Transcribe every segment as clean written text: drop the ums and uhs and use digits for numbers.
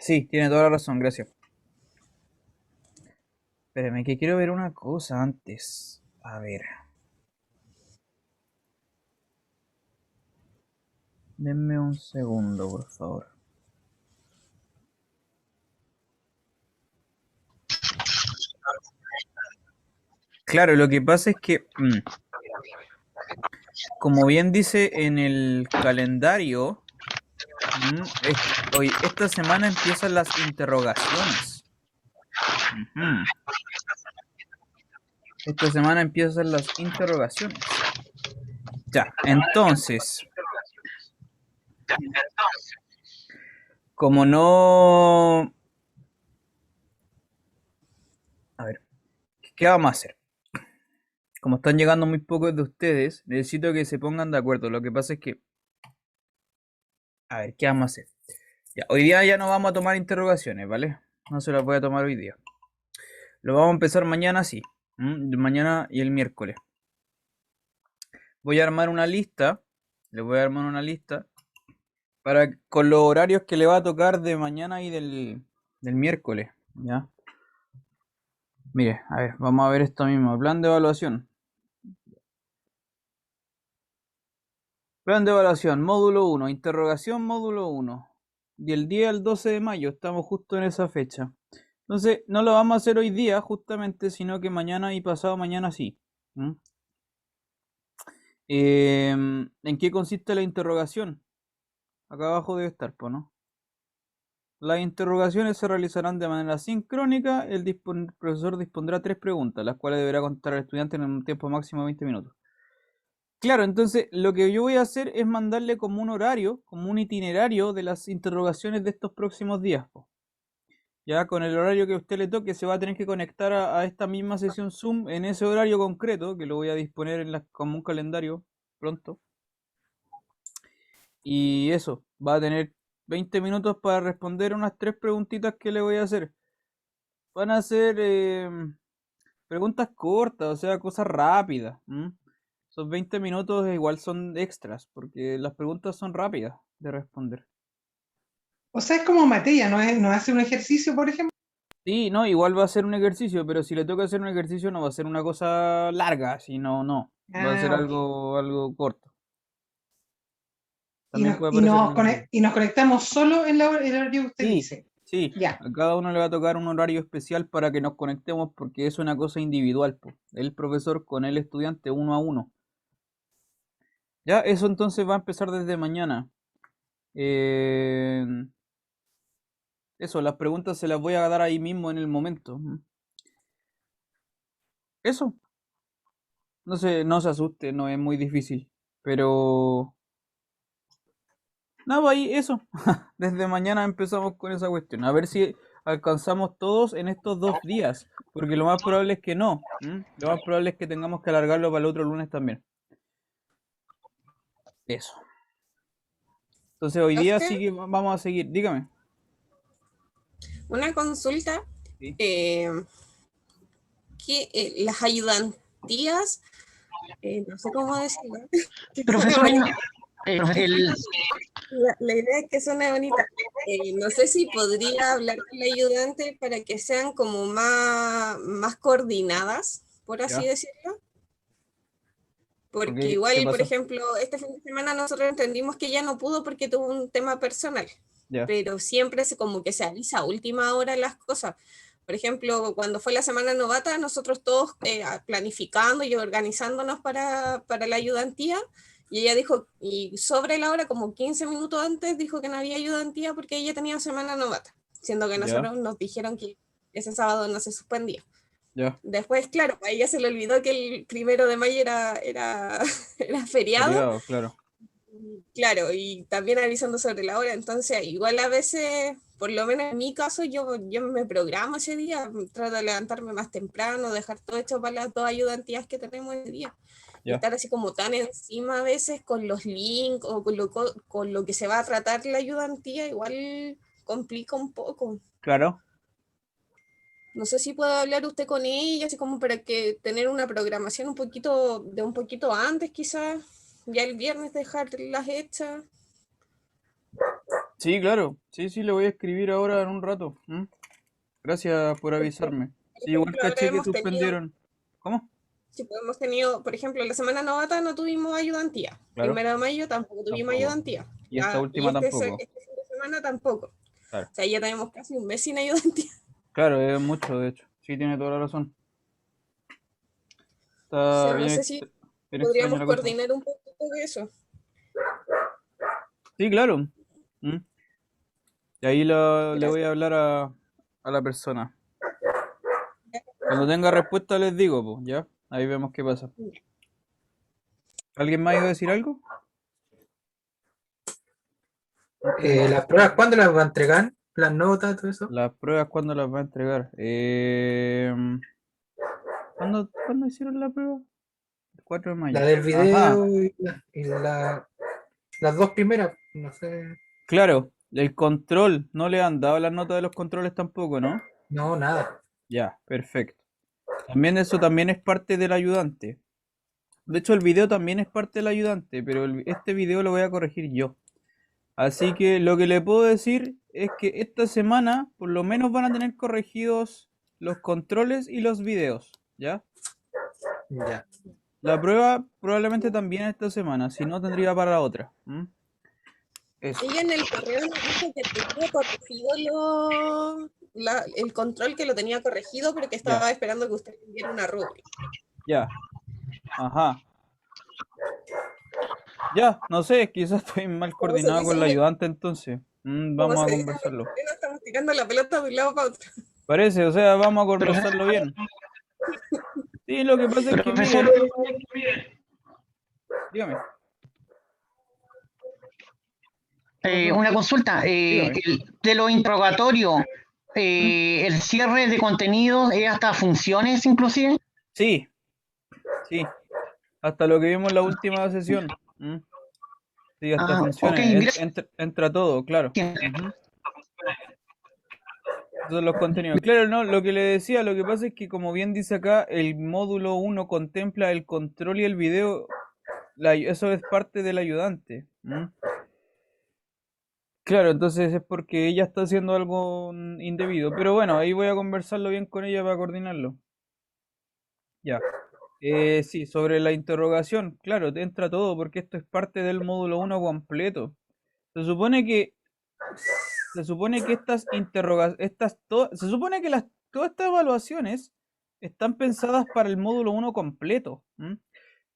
Sí, tiene toda la razón, gracias. Espérame, que quiero ver una cosa antes. A ver, denme un segundo, por favor. Claro, lo que pasa es que, como bien dice en el calendario, hoy, esta semana empiezan las interrogaciones. Ujú. Esta semana empiezan las interrogaciones. Ya, entonces, como no... A ver, ¿qué vamos a hacer? Como están llegando muy pocos de ustedes, necesito que se pongan de acuerdo. Lo que pasa es que... A ver, ¿qué vamos a hacer? Ya, hoy día ya no vamos a tomar interrogaciones, ¿vale? No se las voy a tomar hoy día. Lo vamos a empezar mañana, sí. Mañana y el miércoles. Voy a armar una lista. Les voy a armar una lista para con los horarios que le va a tocar de mañana y del miércoles. ¿Ya? Mire, a ver, vamos a ver esto mismo. Plan de evaluación. Plan de evaluación, módulo uno, interrogación, módulo uno. Y el día al 12 de mayo, estamos justo en esa fecha. Entonces, no lo vamos a hacer hoy día, justamente, sino que mañana y pasado mañana sí. ¿Mm? ¿En qué consiste la interrogación? Acá abajo debe estar, pues, ¿no? Las interrogaciones se realizarán de manera sincrónica. El profesor dispondrá tres preguntas, las cuales deberá contestar el estudiante en un tiempo máximo de 20 minutos. Claro, entonces lo que yo voy a hacer es mandarle como un horario, como un itinerario de las interrogaciones de estos próximos días, po. Ya con el horario que a usted le toque se va a tener que conectar a esta misma sesión Zoom en ese horario concreto, que lo voy a disponer como un calendario pronto. Y eso, va a tener 20 minutos para responder unas tres preguntitas que le voy a hacer. Van a ser preguntas cortas, o sea, cosas rápidas. Esos 20 minutos igual son extras, porque las preguntas son rápidas de responder. O sea, es como materia, no hace un ejercicio, por ejemplo. Sí, no, igual va a ser un ejercicio, pero si le toca hacer un ejercicio no va a ser una cosa larga, sino no, va a ser Ah, ok. algo corto. También puede aparecer en el horario. Y nos conectamos solo en el horario que usted Sí, dice. sí, Ya. a cada uno le va a tocar un horario especial para que nos conectemos porque es una cosa individual, po. El profesor con el estudiante uno a uno. Ya, eso entonces va a empezar desde mañana. Eh, Eso, las preguntas se las voy a dar ahí mismo en el momento. Eso, no se asuste, no es muy difícil. Pero, nada, ahí, eso. Desde mañana empezamos con esa cuestión. A ver si alcanzamos todos en estos 2 días. Porque lo más probable es que no. Lo más probable es que tengamos que alargarlo para el otro lunes también. Eso. Entonces hoy día Oscar, sí que vamos a seguir. Dígame. una consulta, Sí. eh, que las ayudantías, no sé cómo decirlo, que suene Profesor, bonita. el, La idea es que suene bonita. No sé si podría hablar con la ayudante para que sean como más coordinadas, por así ¿Ya? decirlo. ¿Por Porque qué? ¿Qué igual, por pasó? ejemplo, este fin de semana nosotros entendimos que ella no pudo porque tuvo un tema personal, Ya. pero siempre como que se avisa a última hora las cosas. Por ejemplo, cuando fue la semana novata, nosotros todos planificando y organizándonos para la ayudantía, y ella dijo, y sobre la hora, como 15 minutos antes, dijo que no había ayudantía porque ella tenía semana novata, siendo que Ya. nosotros nos dijeron que ese sábado no se suspendía. Ya. Después, claro, a ella se le olvidó que el 1 de mayo era feriado, Feriado, claro. claro, y también avisando sobre la hora. Entonces, igual a veces, por lo menos en mi caso, yo me programo ese día, trato de levantarme más temprano, dejar todo hecho para las dos ayudantías que tenemos ese día. Y Ya. estar así como tan encima a veces con los links o con lo que se va a tratar la ayudantía, igual complica un poco. Claro. No sé si puede hablar usted con ella, así como para que tener una programación un poquito antes, quizás, ya el viernes dejarlas hechas. Sí, claro. Sí, sí, le voy a escribir ahora en un rato. Gracias por Porque, avisarme. por Sí, igual ejemplo, ahora caché que hemos tenido, suspendieron. ¿Cómo? si pues, hemos tenido, por ejemplo, la semana novata no tuvimos ayudantía. Claro, 1 de mayo tampoco tuvimos tampoco. ayudantía. Y esta Y última tampoco. este fin de semana tampoco. Claro. O sea, ya tenemos casi un mes sin ayudantía. Claro, es mucho, de hecho. Sí, tiene toda la razón. O Está sea, no bien, sé si bien extraña podríamos la cosa. coordinar un poquito de eso. Sí, claro. ¿Mm? Y ahí le voy Gracias. a hablar a la persona. Cuando tenga respuesta les digo, pues, ¿ya? Ahí vemos qué pasa. ¿Alguien más iba a decir algo? Las pruebas, ¿cuándo las va a entregar? Las notas, todo eso. Las pruebas, ¿cuándo las va a entregar? ¿Cuándo hicieron la prueba? El 4 de La mayo. del Ajá, video las dos primeras, no sé. claro, el control. No le han dado las notas de los controles tampoco, ¿no? No, nada. Ya, perfecto. También eso también es parte del ayudante. De hecho, el video también es parte del ayudante, pero este video lo voy a corregir yo. Así que lo que le puedo decir es que esta semana por lo menos van a tener corregidos los controles y los videos, ¿ya? Ya. La prueba probablemente también esta semana, si no tendría para la otra. Eso. Ella en el correo nos dijo que tenía corregido el control, que lo tenía corregido, pero que Ya, estaba esperando que usted le enviara una rúbrica. ya, ajá. Ya, no sé, quizás estoy mal Como se coordinado dice con la ayudante entonces. como Vamos a se dice en el conversarlo. chileno, estamos tirando la pelota de un lado para otro. Parece, o sea, vamos a Profesor, conversarlo bien. Sí, lo que pasa es que, profesor, mire, dígame, ¿qué pasó? una consulta. Dígame. De los interrogatorios, ¿Mm? el cierre de contenidos es hasta funciones inclusive. Sí, sí, hasta lo que vimos en la última sesión. Sí, hasta Ah, ok, funciones, gracias. entra todo, claro. Ujú. Todos los contenidos. Claro, no, lo que le decía, lo que pasa es que como bien dice acá, el módulo uno contempla el control y el video, eso es parte del ayudante. Claro, entonces es porque ella está haciendo algo indebido, pero bueno, ahí voy a conversarlo bien con ella para coordinarlo. Ya. Sí, sobre la interrogación, claro, te entra todo porque esto es parte del módulo uno completo. Se supone que estas se supone que todas estas evaluaciones están pensadas para el módulo uno completo,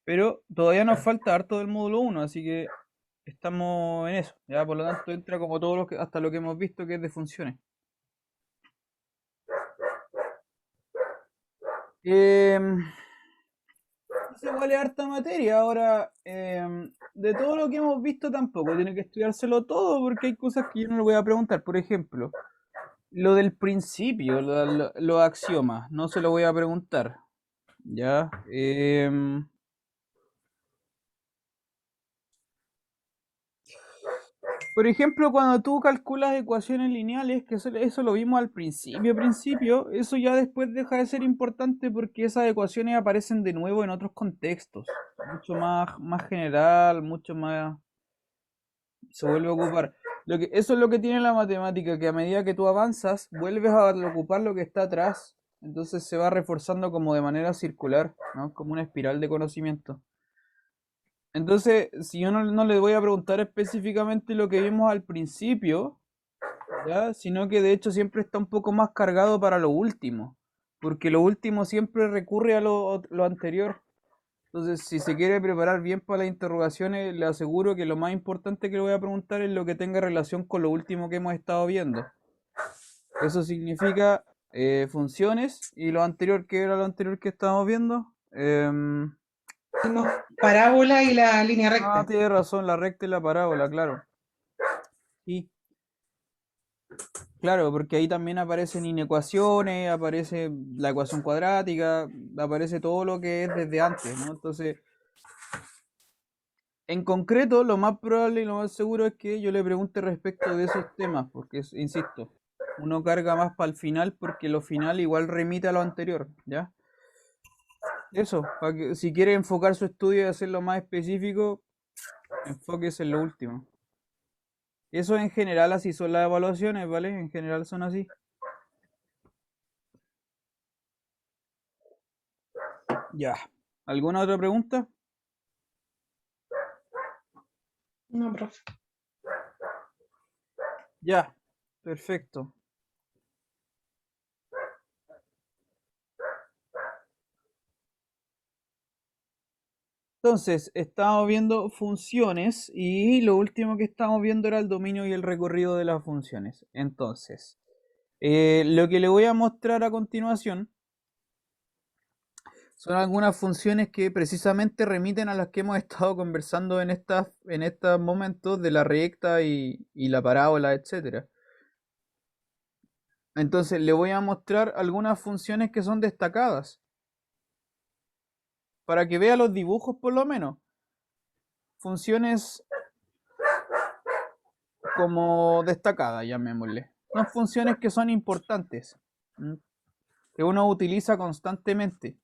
pero todavía nos falta harto del módulo uno, así que estamos en eso, ya por lo tanto entra como todo hasta lo que hemos visto que es de funciones. Em, Eso igual es harta materia. Ahora, de todo lo que hemos visto tampoco tiene que estudiárselo todo porque hay cosas que yo no le voy a preguntar. Por ejemplo, lo del principio, los axiomas, no se lo voy a preguntar. ¿Ya? Por ejemplo, cuando tú calculas ecuaciones lineales, que eso lo vimos al principio, eso ya después deja de ser importante porque esas ecuaciones aparecen de nuevo en otros contextos, mucho más general, mucho más se vuelve a ocupar. Eso es lo que tiene la matemática, que a medida que tú avanzas, vuelves a ocupar lo que está atrás. Entonces se va reforzando como de manera circular, ¿no? Como una espiral de conocimiento. Entonces, si yo no le voy a preguntar específicamente lo que vimos al principio, ¿ya? Sino que de hecho siempre está un poco más cargado para lo último, porque lo último siempre recurre a lo anterior. Entonces, si se quiere preparar bien para las interrogaciones, le aseguro que lo más importante que le voy a preguntar es lo que tenga relación con lo último que hemos estado viendo. Eso significa funciones y lo anterior, que era lo anterior que estábamos viendo. Hicimos parábola y la línea recta. Tiene razón, la recta y la parábola, claro. Sí, claro, porque ahí también aparecen inecuaciones, aparece la ecuación cuadrática, aparece todo lo que es desde antes, ¿no? Entonces, en concreto, lo más probable y lo más seguro es que yo le pregunte respecto de esos temas, porque, insisto, uno carga más para el final porque lo final igual remite a lo anterior, ¿ya? Eso, para que si quiere enfocar su estudio y hacerlo más específico, enfóquese en lo último. Eso en general así son las evaluaciones, ¿vale? En general son así. Ya. ¿Alguna otra pregunta? No, profe. Ya. Perfecto. Entonces, estamos viendo funciones y lo último que estamos viendo era el dominio y el recorrido de las funciones. Entonces, lo que le voy a mostrar a continuación son algunas funciones que precisamente remiten a las que hemos estado conversando en estos momentos de la recta y la parábola, etcétera. Entonces, le voy a mostrar algunas funciones que son destacadas para que vea los dibujos por lo menos. Funciones como destacadas, llamémosle. Son funciones que son importantes, que uno utiliza constantemente.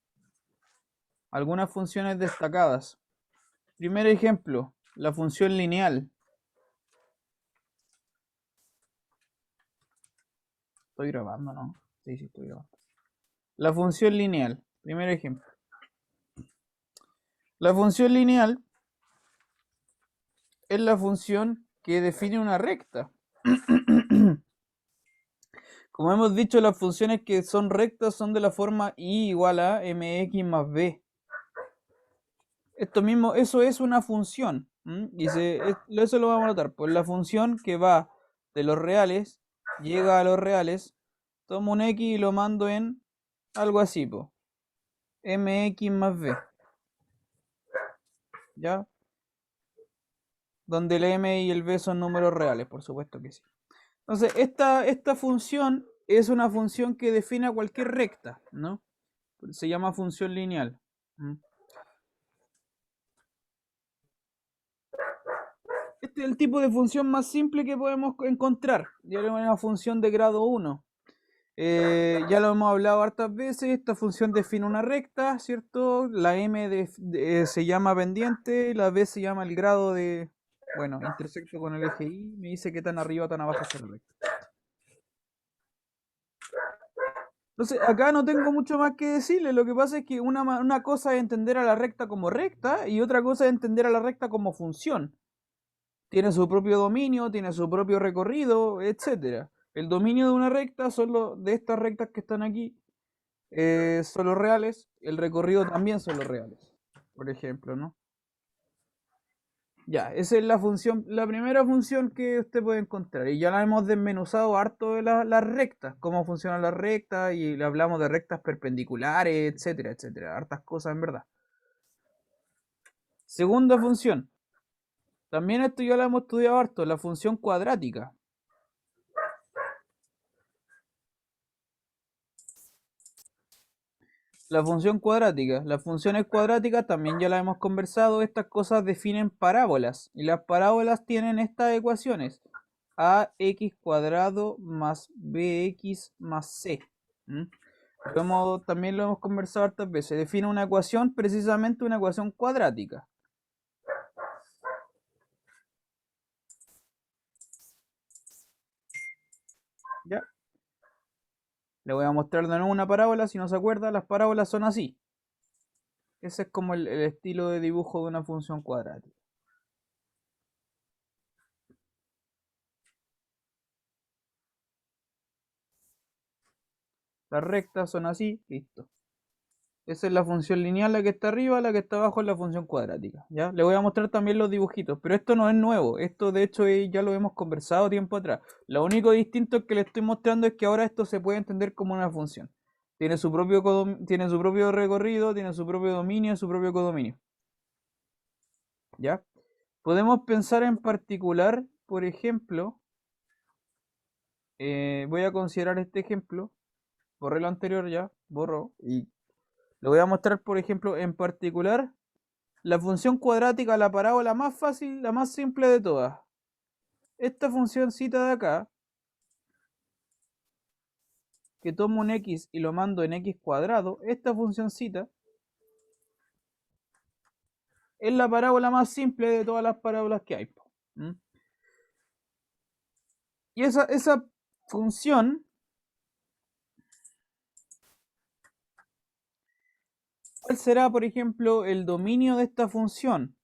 Algunas funciones destacadas. Primer ejemplo, la función lineal. Estoy grabando, ¿no? Sí, estoy grabando. La función lineal, primer ejemplo. La función lineal es la función que define una recta. Como hemos dicho, las funciones que son rectas son de la forma y igual a mx más b. Esto mismo, eso es una función. Eso lo vamos a notar. Pues la función que va de los reales, llega a los reales, tomo un x y lo mando en algo así, po. Mx más b. ¿Ya? Donde el m y el b son números reales, por supuesto que sí. Entonces, esta función es una función que define a cualquier recta, ¿no? Se llama función lineal. Este es el tipo de función más simple que podemos encontrar. Ya es una función de grado 1. Ya lo hemos hablado hartas veces. Esta función define una recta, ¿cierto? La m se llama pendiente, la b se llama el grado de... Bueno, intersecto con el eje y, me dice que tan arriba o tan abajo está la recta. Entonces, acá no tengo mucho más que decirle. Lo que pasa es que una cosa es entender a la recta como recta y otra cosa es entender a la recta como función. Tiene su propio dominio, tiene su propio recorrido, etcétera. El dominio de una recta de estas rectas que están aquí son los reales, el recorrido también son los reales, por ejemplo, ¿no? Ya, esa es la función, la primera función que usted puede encontrar. Y ya la hemos desmenuzado harto de las rectas, cómo funcionan las rectas, y le hablamos de rectas perpendiculares, etcétera, etcétera. Hartas cosas en verdad. Segunda función. También esto ya lo hemos estudiado harto, la función cuadrática. La función cuadrática. Las funciones cuadráticas también ya las hemos conversado. Estas cosas definen parábolas. Y las parábolas tienen estas ecuaciones. Ax cuadrado más bx más c. También lo hemos conversado hartas veces. Define una ecuación, precisamente una ecuación cuadrática. ¿Ya? Le voy a mostrar de nuevo una parábola. Si no se acuerda, las parábolas son así. Ese es como el estilo de dibujo de una función cuadrática. Las rectas son así, listo. Esa es la función lineal, la que está arriba, la que está abajo es la función cuadrática. ¿Ya? Le voy a mostrar también los dibujitos, pero esto no es nuevo. Esto de hecho ya lo hemos conversado tiempo atrás. Lo único distinto que le estoy mostrando es que ahora esto se puede entender como una función. Tiene su propio recorrido, tiene su propio dominio, su propio codominio. ¿Ya? Podemos pensar en particular, por ejemplo, voy a considerar este ejemplo. Borré lo anterior ya, borro y le voy a mostrar, por ejemplo, en particular la función cuadrática, la parábola más fácil, la más simple de todas. Esta funcióncita de acá, que tomo un x y lo mando en x cuadrado, esta funcióncita es la parábola más simple de todas las parábolas que hay. Y esa función, ¿cuál será, por ejemplo, el dominio de esta función?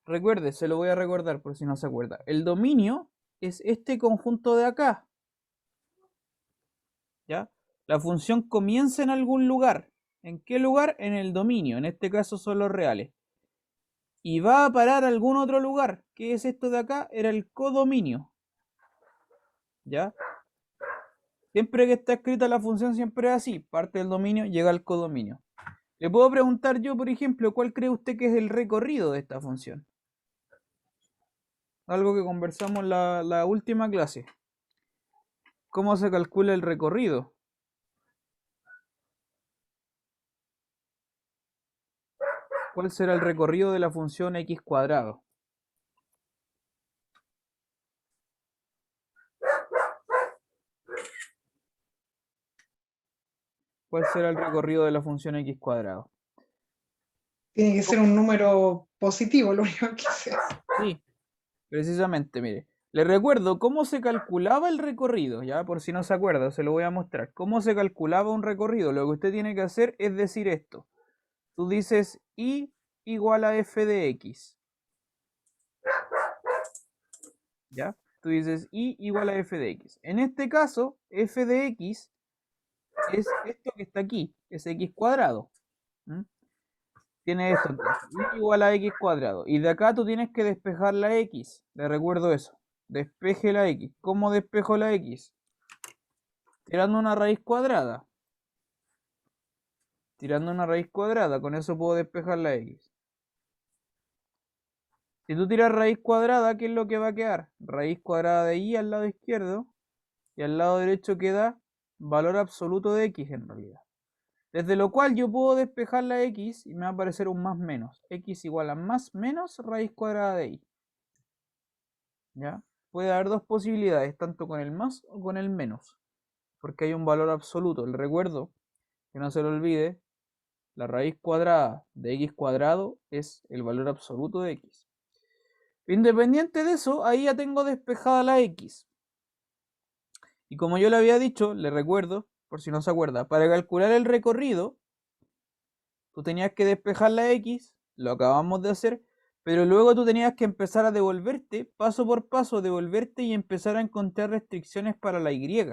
Recuerde, se lo voy a recordar por si no se acuerda. El dominio es este conjunto de acá. ¿Ya? La función comienza en algún lugar. ¿En qué lugar? En el dominio. En este caso son los reales. Y va a parar a algún otro lugar. ¿Qué es esto de acá? Era el codominio. ¿Ya? Siempre que está escrita la función siempre es así. Parte del dominio, llega al codominio. Le puedo preguntar yo, por ejemplo, ¿cuál cree usted que es el recorrido de esta función? Algo que conversamos en la última clase. ¿Cómo se calcula el recorrido? ¿Cuál será el recorrido de la función x cuadrado? ¿Cuál será el recorrido de la función x cuadrado? Tiene que ser un número positivo, lo único que sea. Sí, precisamente, mire. Le recuerdo cómo se calculaba el recorrido, ya por si no se acuerda, se lo voy a mostrar. ¿Cómo se calculaba un recorrido? Lo que usted tiene que hacer es decir esto. Tú dices y igual a f de x. ¿Ya? Tú dices y igual a f de x. En este caso, f de x es esto que está aquí, es x cuadrado. ¿Mm? Tiene esto entonces, y igual a x cuadrado. Y de acá tú tienes que despejar la x. Le recuerdo eso. Despeje la x. ¿Cómo despejo la x? Tirando una raíz cuadrada. Tirando una raíz cuadrada. Con eso puedo despejar la x. Si tú tiras raíz cuadrada, ¿qué es lo que va a quedar? Raíz cuadrada de y al lado izquierdo. Y al lado derecho queda valor absoluto de x en realidad. Desde lo cual yo puedo despejar la x y me va a aparecer un más menos. X igual a más menos raíz cuadrada de y. ¿Ya? Puede haber dos posibilidades, tanto con el más o con el menos. Porque hay un valor absoluto. El recuerdo, que no se lo olvide, la raíz cuadrada de x cuadrado es el valor absoluto de x. Independiente de eso, ahí ya tengo despejada la x. Y como yo le había dicho, le recuerdo, por si no se acuerda, para calcular el recorrido, tú tenías que despejar la x, lo acabamos de hacer, pero luego tú tenías que empezar a devolverte, paso por paso, devolverte y empezar a encontrar restricciones para la y.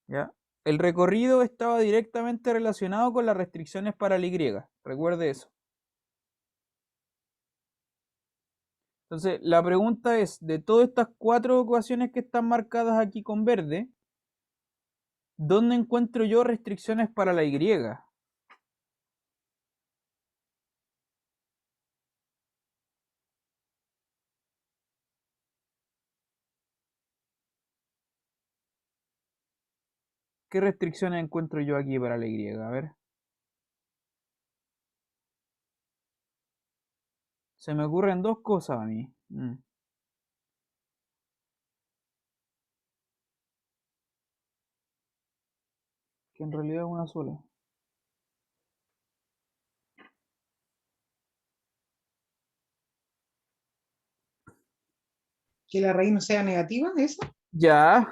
¿Ya? El recorrido estaba directamente relacionado con las restricciones para la y. Recuerde eso. Entonces, la pregunta es, de todas estas 4 ecuaciones que están marcadas aquí con verde, ¿dónde encuentro yo restricciones para la y? ¿Qué restricciones encuentro yo aquí para la y? A ver. Se me ocurren dos cosas a mí. Que en realidad es una sola. Que la raíz no sea negativa, ¿eso? Ya.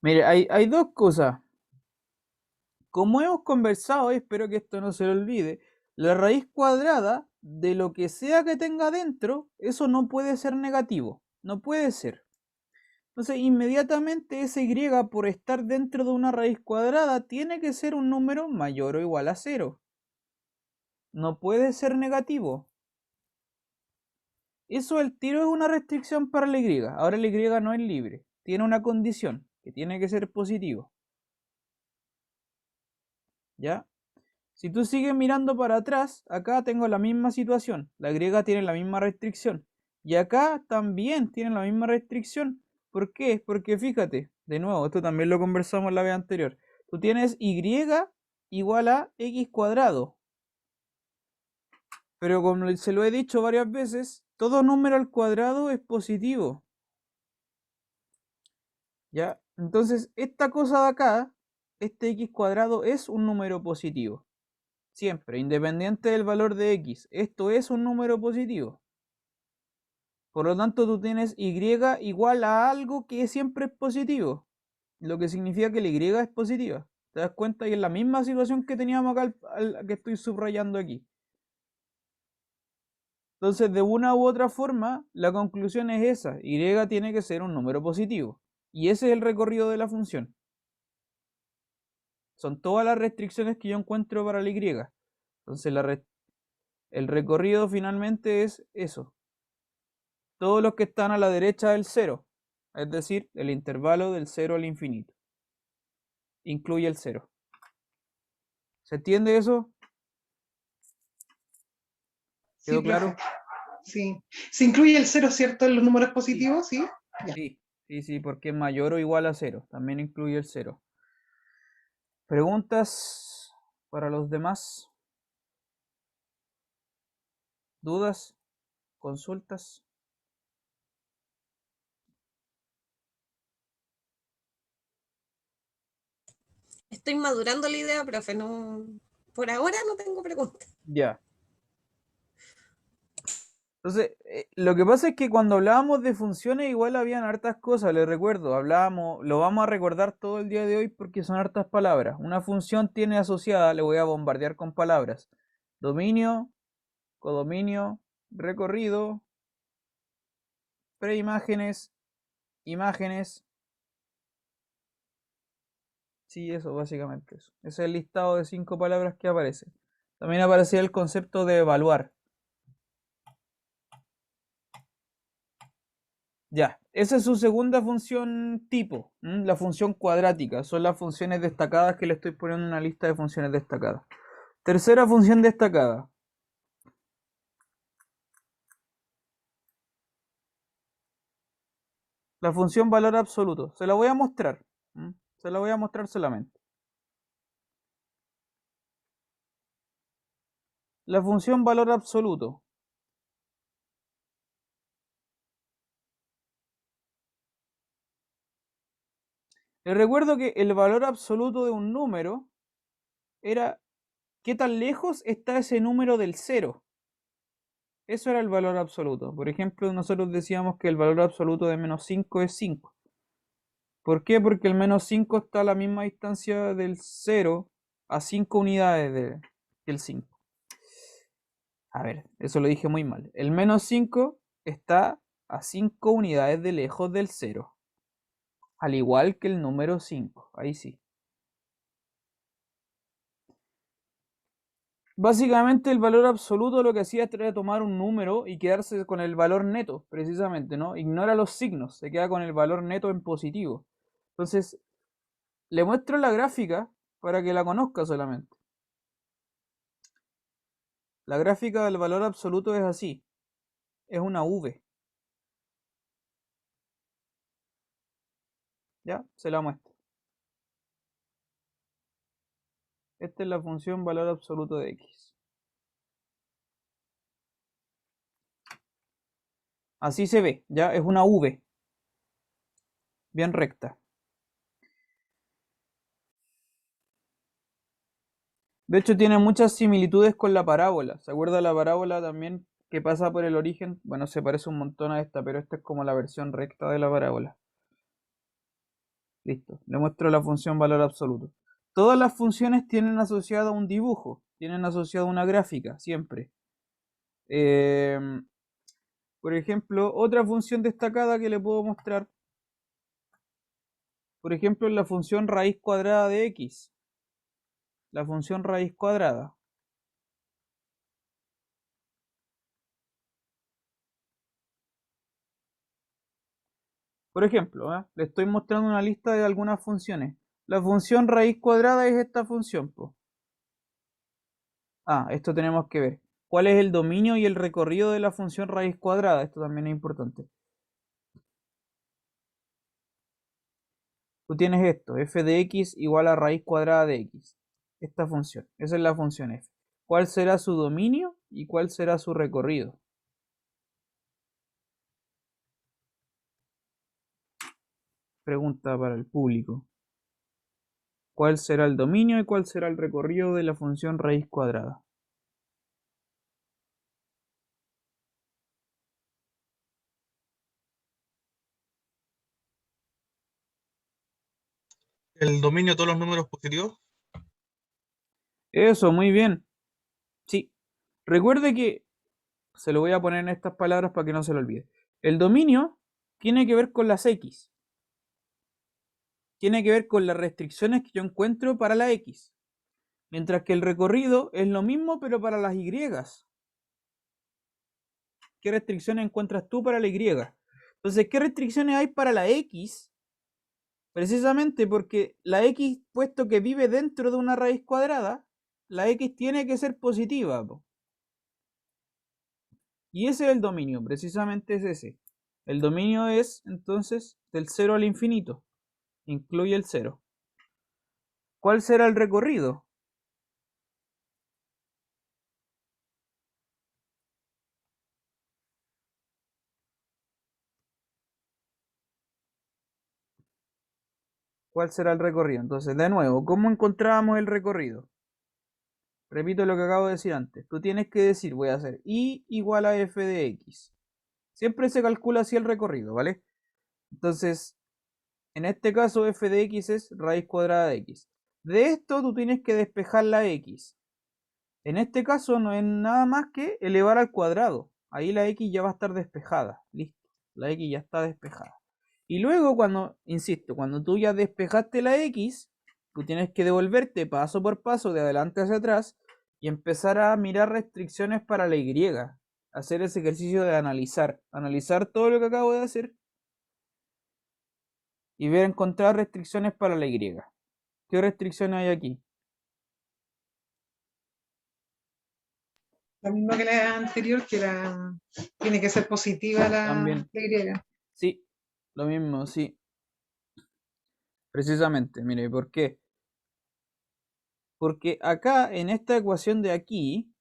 Mire, hay dos cosas. Como hemos conversado, y espero que esto no se lo olvide, la raíz cuadrada de lo que sea que tenga dentro, eso no puede ser negativo. No puede ser. Entonces, inmediatamente ese y por estar dentro de una raíz cuadrada tiene que ser un número mayor o igual a 0. No puede ser negativo. Eso el tiro es una restricción para la y. Ahora la y no es libre. Tiene una condición, que tiene que ser positivo. ¿Ya? Si tú sigues mirando para atrás, acá tengo la misma situación. La y tiene la misma restricción. Y acá también tiene la misma restricción. ¿Por qué? Porque fíjate, de nuevo, esto también lo conversamos la vez anterior. Tú tienes y igual a x cuadrado. Pero como se lo he dicho varias veces, todo número al cuadrado es positivo. ¿Ya? Entonces, esta cosa de acá, este x cuadrado es un número positivo. Siempre, independiente del valor de x, esto es un número positivo. Por lo tanto, tú tienes y igual a algo que siempre es positivo. Lo que significa que la y es positiva. ¿Te das cuenta? Y es la misma situación que teníamos acá, que estoy subrayando aquí. Entonces, de una u otra forma, la conclusión es esa. Y tiene que ser un número positivo. Y ese es el recorrido de la función. Son todas las restricciones que yo encuentro para la y. Entonces, el recorrido finalmente es eso. Todos los que están a la derecha del 0. Es decir, el intervalo del 0 al infinito. Incluye el 0. ¿Se entiende eso? ¿Quedó Sí, claro? profe. Sí. ¿Se incluye el 0, cierto, en los números positivos? Sí. Ya. Sí, porque es mayor o igual a 0. También incluye el 0. ¿Preguntas para los demás? ¿Dudas? ¿Consultas? Estoy madurando la idea, profe. No, por ahora no tengo preguntas. Ya. Entonces, lo que pasa es que cuando hablábamos de funciones igual habían hartas cosas, les recuerdo, hablábamos, lo vamos a recordar todo el día de hoy porque son hartas palabras. Una función tiene asociada, le voy a bombardear con palabras, dominio, codominio, recorrido, preimágenes, imágenes. Sí, eso, básicamente eso. Ese es el listado de 5 palabras que aparece. También aparecía el concepto de evaluar. Ya, esa es su segunda función tipo, la función cuadrática. Son las funciones destacadas que le estoy poniendo en una lista de funciones destacadas. Tercera función destacada. La función valor absoluto. Se la voy a mostrar. Se la voy a mostrar solamente. La función valor absoluto. Les recuerdo que el valor absoluto de un número era qué tan lejos está ese número del cero. Eso era el valor absoluto. Por ejemplo, nosotros decíamos que el valor absoluto de menos 5 es 5. ¿Por qué? Porque el menos 5 está a la misma distancia del 0 a 5 unidades del 5. A ver, eso lo dije muy mal. El menos 5 está a 5 unidades de lejos del 0. Al igual que el número 5. Ahí sí. Básicamente el valor absoluto lo que hacía era tomar un número y quedarse con el valor neto, precisamente, ¿no? Ignora los signos, se queda con el valor neto en positivo. Entonces, le muestro la gráfica para que la conozca solamente. La gráfica del valor absoluto es así. Es una V. ¿Ya? Se la muestro. Esta es la función valor absoluto de X. Así se ve, ¿ya? Es una V. Bien recta. De hecho, tiene muchas similitudes con la parábola. ¿Se acuerda la parábola también que pasa por el origen? Bueno, se parece un montón a esta, pero esta es como la versión recta de la parábola. Listo. Le muestro la función valor absoluto. Todas las funciones tienen asociado un dibujo, tienen asociado una gráfica, siempre. Por ejemplo, otra función destacada que le puedo mostrar, por ejemplo, es la función raíz cuadrada de x. La función raíz cuadrada. Por ejemplo, le estoy mostrando una lista de algunas funciones. La función raíz cuadrada es esta función, po. Esto tenemos que ver. ¿Cuál es el dominio y el recorrido de la función raíz cuadrada? Esto también es importante. Tú tienes esto, f de x igual a raíz cuadrada de x. Esta función, esa es la función f. ¿Cuál será su dominio y cuál será su recorrido? Pregunta para el público. ¿Cuál será el dominio y cuál será el recorrido de la función raíz cuadrada? el dominio de todos los números positivos. Eso, muy bien. Sí. Recuerde que, se lo voy a poner en estas palabras para que no se lo olvide. El dominio tiene que ver con las X. Tiene que ver con las restricciones que yo encuentro para la X. Mientras que el recorrido es lo mismo, pero para las Y. ¿Qué restricciones encuentras tú para la Y? Entonces, ¿qué restricciones hay para la X? Precisamente porque la X, puesto que vive dentro de una raíz cuadrada, la X tiene que ser positiva, po. Y ese es el dominio, precisamente es ese. El dominio es, entonces, del 0 al infinito. Incluye el 0. ¿Cuál será el recorrido? ¿Cuál será el recorrido? Entonces, de nuevo, ¿cómo encontrábamos el recorrido? Repito lo que acabo de decir antes. Tú tienes que decir, voy a hacer y igual a f de x. Siempre se calcula así el recorrido, ¿vale? Entonces, en este caso, f de x es raíz cuadrada de x. De esto tú tienes que despejar la x. En este caso no es nada más que elevar al cuadrado. Ahí la x ya va a estar despejada. Listo. La x ya está despejada. Y luego cuando, insisto, cuando tú ya despejaste la x, tú tienes que devolverte paso por paso de adelante hacia atrás y empezar a mirar restricciones para la y. Hacer ese ejercicio de analizar. Analizar todo lo que acabo de hacer y ver encontrar restricciones para la y. ¿Qué restricciones hay aquí? La misma que la anterior, que tiene que ser positiva También. la Y. Sí, lo mismo, sí. Precisamente, mire, ¿por qué? Porque acá, en esta ecuación de aquí,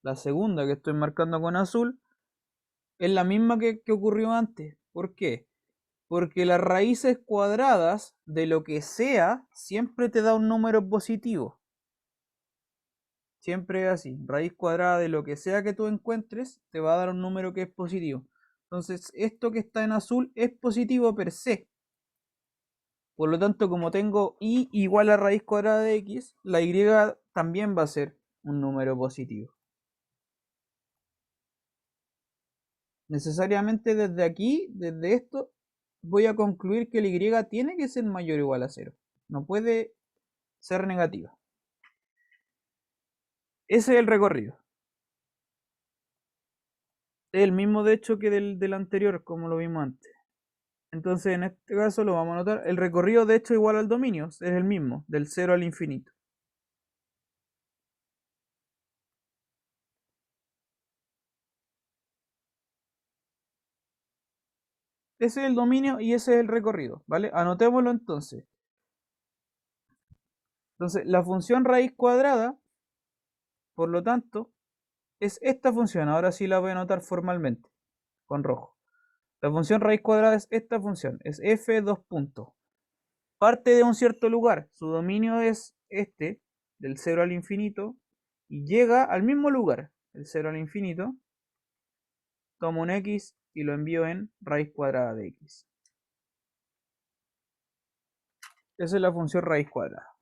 la segunda que estoy marcando con azul, es la misma que ocurrió antes. ¿Por qué? Porque las raíces cuadradas de lo que sea siempre te da un número positivo. Siempre es así. Raíz cuadrada de lo que sea que tú encuentres te va a dar un número que es positivo. Entonces, esto que está en azul es positivo per se. Por lo tanto, como tengo y igual a raíz cuadrada de x, la y también va a ser un número positivo. Necesariamente desde aquí, desde esto, voy a concluir que la y tiene que ser mayor o igual a 0. No puede ser negativa. Ese es el recorrido. Es el mismo de hecho que del anterior, como lo vimos antes. Entonces, en este caso lo vamos a notar. El recorrido de hecho igual al dominio, es el mismo, del 0 al infinito. Ese es el dominio y ese es el recorrido, ¿vale? Anotémoslo entonces. Entonces, la función raíz cuadrada, por lo tanto, es esta función. Ahora sí la voy a anotar formalmente, con rojo. La función raíz cuadrada es esta función, es f dos puntos. Parte de un cierto lugar, su dominio es este, del 0 al infinito, y llega al mismo lugar, el 0 al infinito, tomo un x y lo envío en raíz cuadrada de x. Esa es la función raíz cuadrada.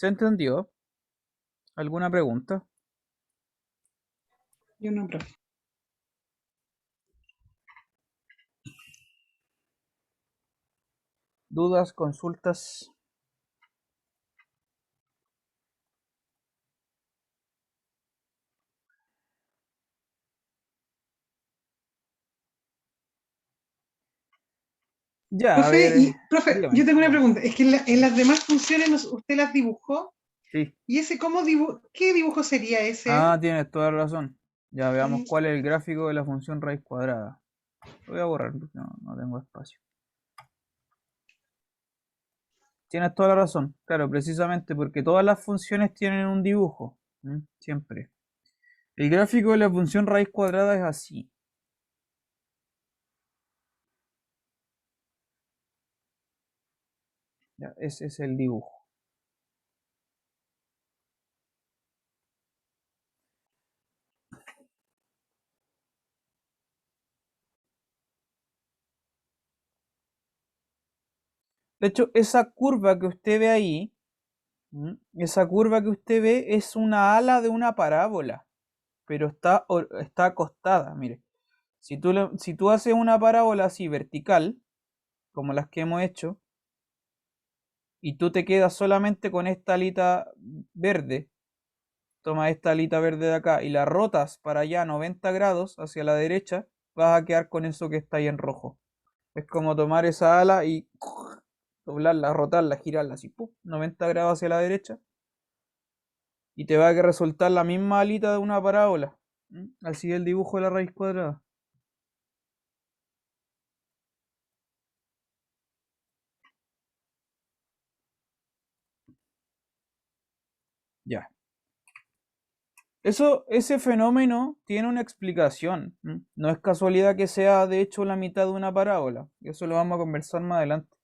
¿Se entendió? ¿Alguna pregunta? Yo no, profe. ¿Dudas, consultas? Ya, a ver, Profe, dígame, yo tengo una dígame. pregunta. Es que en las demás funciones usted las dibujó. Sí. ¿Y ese qué dibujo sería ese? Ah, tienes toda la razón. Ya veamos Sí. cuál es el gráfico de la función raíz cuadrada. Lo voy a borrar porque no tengo espacio. Tienes toda la razón. Claro, precisamente porque todas las funciones tienen un dibujo. Siempre. El gráfico de la función raíz cuadrada es así. Ya, ese es el dibujo. De hecho, esa curva que usted ve ahí, esa curva que usted ve es una ala de una parábola, pero está acostada, mire. Si tú haces una parábola así vertical, como las que hemos hecho, y tú te quedas solamente con esta alita verde, toma esta alita verde de acá y la rotas para allá 90 grados hacia la derecha, vas a quedar con eso que está ahí en rojo. Es como tomar esa ala y doblarla, rotarla, girarla así, ¡pum! 90 grados hacia la derecha. Y te va a resultar la misma alita de una parábola. Así es el dibujo de la raíz cuadrada. Ya. Ese fenómeno tiene una explicación. No es casualidad que sea de hecho la mitad de una parábola. Eso lo vamos a conversar más adelante.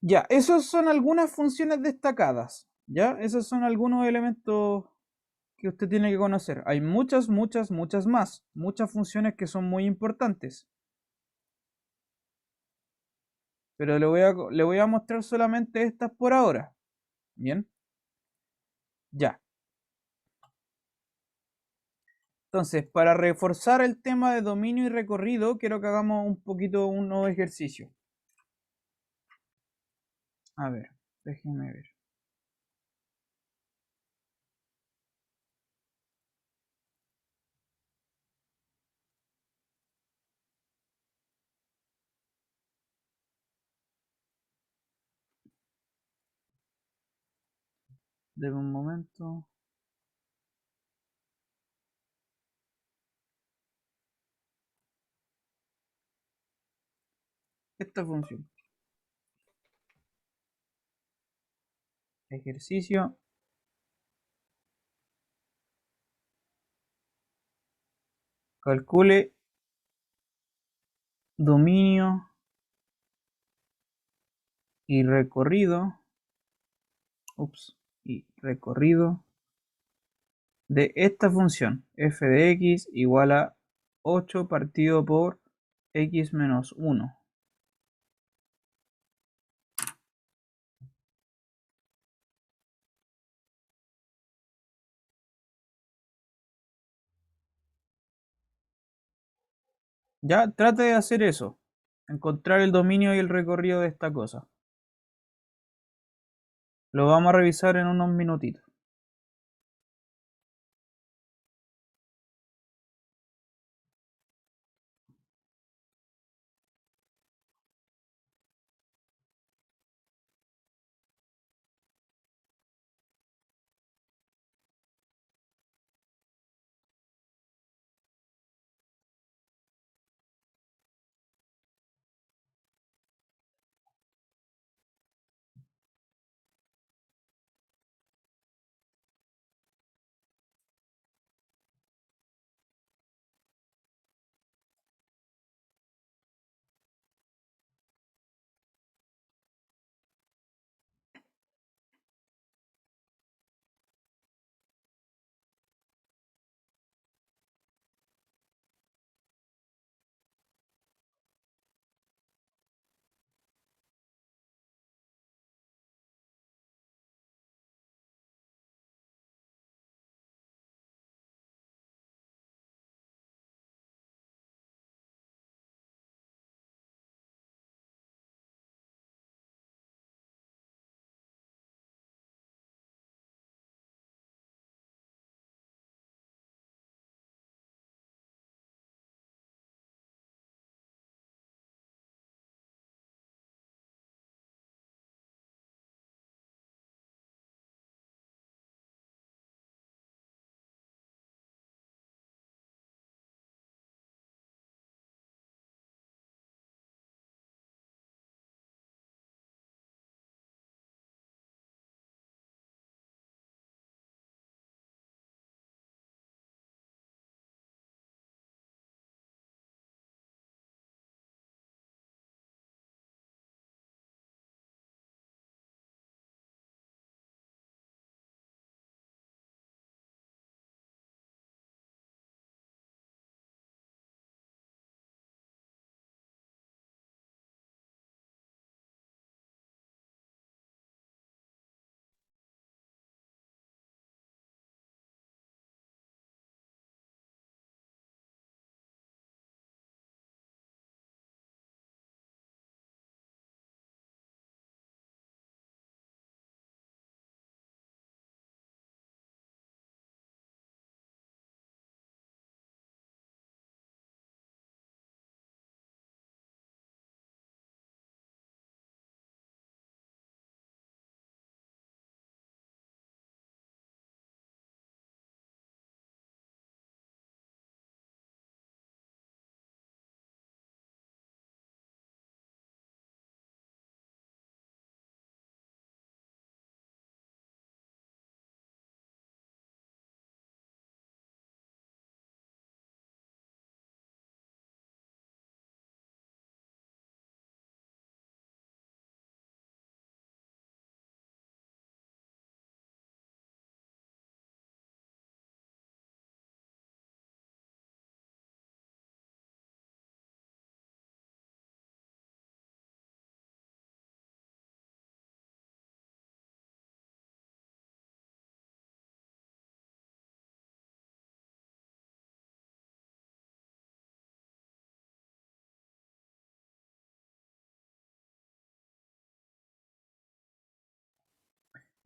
Ya, esas son algunas funciones destacadas. Ya, esos son algunos elementos que usted tiene que conocer. Hay muchas, muchas, muchas más. Muchas funciones que son muy importantes. Pero le voy a mostrar solamente estas por ahora. Bien. Ya. Entonces, para reforzar el tema de dominio y recorrido, quiero que hagamos un poquito un nuevo ejercicio. A ver, déjenme ver. Deme un momento. Esta función. Ejercicio. Calcule dominio y recorrido. Y recorrido de esta función. F de x igual a 8 partido por x menos 1. Ya, trate de hacer eso. Encontrar el dominio y el recorrido de esta cosa. Lo vamos a revisar en unos minutitos.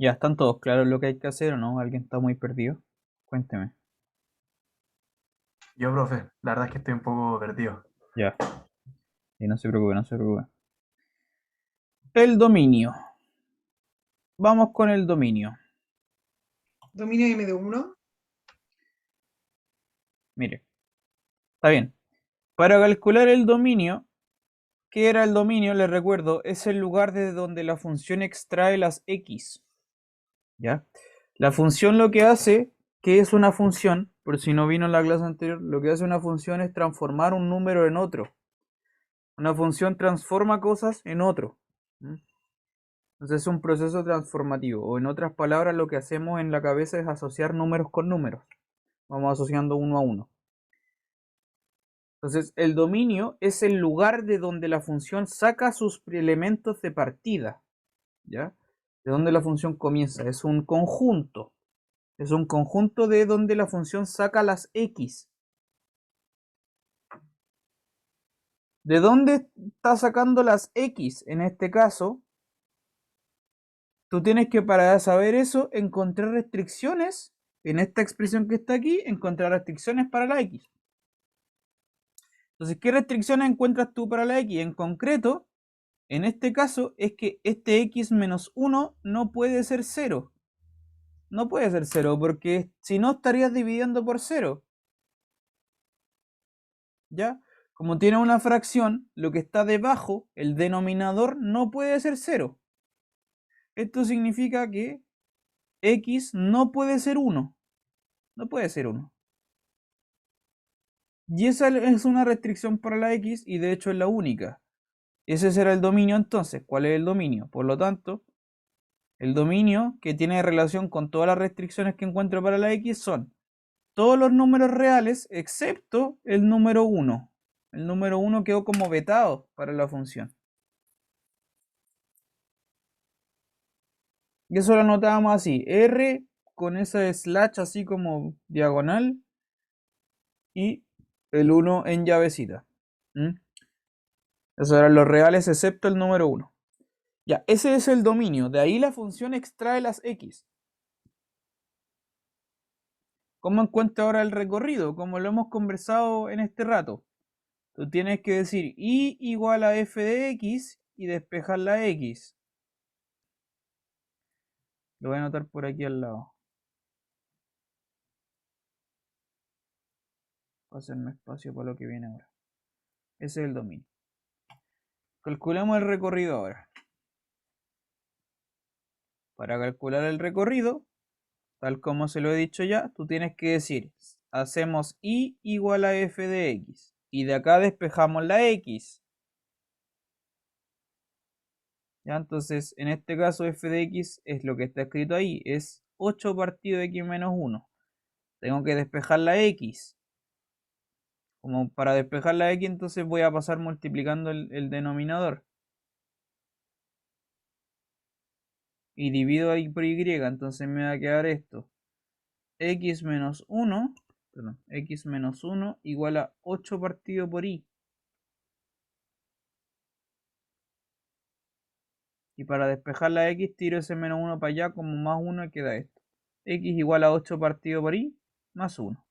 ¿Ya están todos claros lo que hay que hacer o no? ¿Alguien está muy perdido? Cuénteme. Yo, profe, la verdad es que estoy un poco perdido. Ya. Y no se preocupe, no se preocupe. El dominio. Vamos con el dominio. Dominio M de 1. Mire, está bien. Para calcular el dominio, ¿qué era el dominio? Les recuerdo, es el lugar desde donde la función extrae las x. ¿Ya? La función lo que hace, que es una función, por si no vino en la clase anterior, lo que hace una función es transformar un número en otro. Una función transforma cosas en otro. ¿Mm? Entonces es un proceso transformativo. O en otras palabras, lo que hacemos en la cabeza es asociar números con números. Vamos asociando uno a uno. Entonces, el dominio es el lugar de donde la función saca sus elementos de partida, ¿ya? De donde la función comienza. Es un conjunto. Es un conjunto de donde la función saca las x. ¿De dónde está sacando las x? En este caso, tú tienes que, para saber eso, encontrar restricciones. En esta expresión que está aquí, encontrar restricciones para la x. Entonces, ¿qué restricciones encuentras tú para la x? En concreto, en este caso, es que este x menos 1 no puede ser 0. No puede ser 0, porque si no estarías dividiendo por 0. ¿Ya? Como tiene una fracción, lo que está debajo, el denominador, no puede ser 0. Esto significa que x no puede ser 1. No puede ser 1. Y esa es una restricción para la x y de hecho es la única. Ese será el dominio entonces. ¿Cuál es el dominio? Por lo tanto, el dominio que tiene relación con todas las restricciones que encuentro para la x son todos los números reales excepto el número 1. El número 1 quedó como vetado para la función. Y eso lo anotábamos así. R con esa slash así como diagonal. Y el 1 en llavecita. ¿Mm? Esos eran los reales excepto el número 1. Ya, ese es el dominio. De ahí la función extrae las x. ¿Cómo encuentro ahora el recorrido? Como lo hemos conversado en este rato. Tú tienes que decir y igual a f de x y despejar la x. Lo voy a anotar por aquí al lado. Voy a hacerme espacio para lo que viene ahora. Ese es el dominio. Calculemos el recorrido ahora. Para calcular el recorrido, tal como se lo he dicho ya, tú tienes que decir, hacemos y igual a f de x. Y de acá despejamos la x. Ya, entonces, en este caso f de x es lo que está escrito ahí. Es 8 partido de x menos 1. Tengo que despejar la x. Como para despejar la x, entonces voy a pasar multiplicando el denominador. Y divido ahí por y, entonces me va a quedar esto. X menos 1, perdón, x menos 1 igual a 8 partido por y. Y para despejar la x, tiro ese menos 1 para allá como más 1 y queda esto. X igual a 8 partido por y más 1.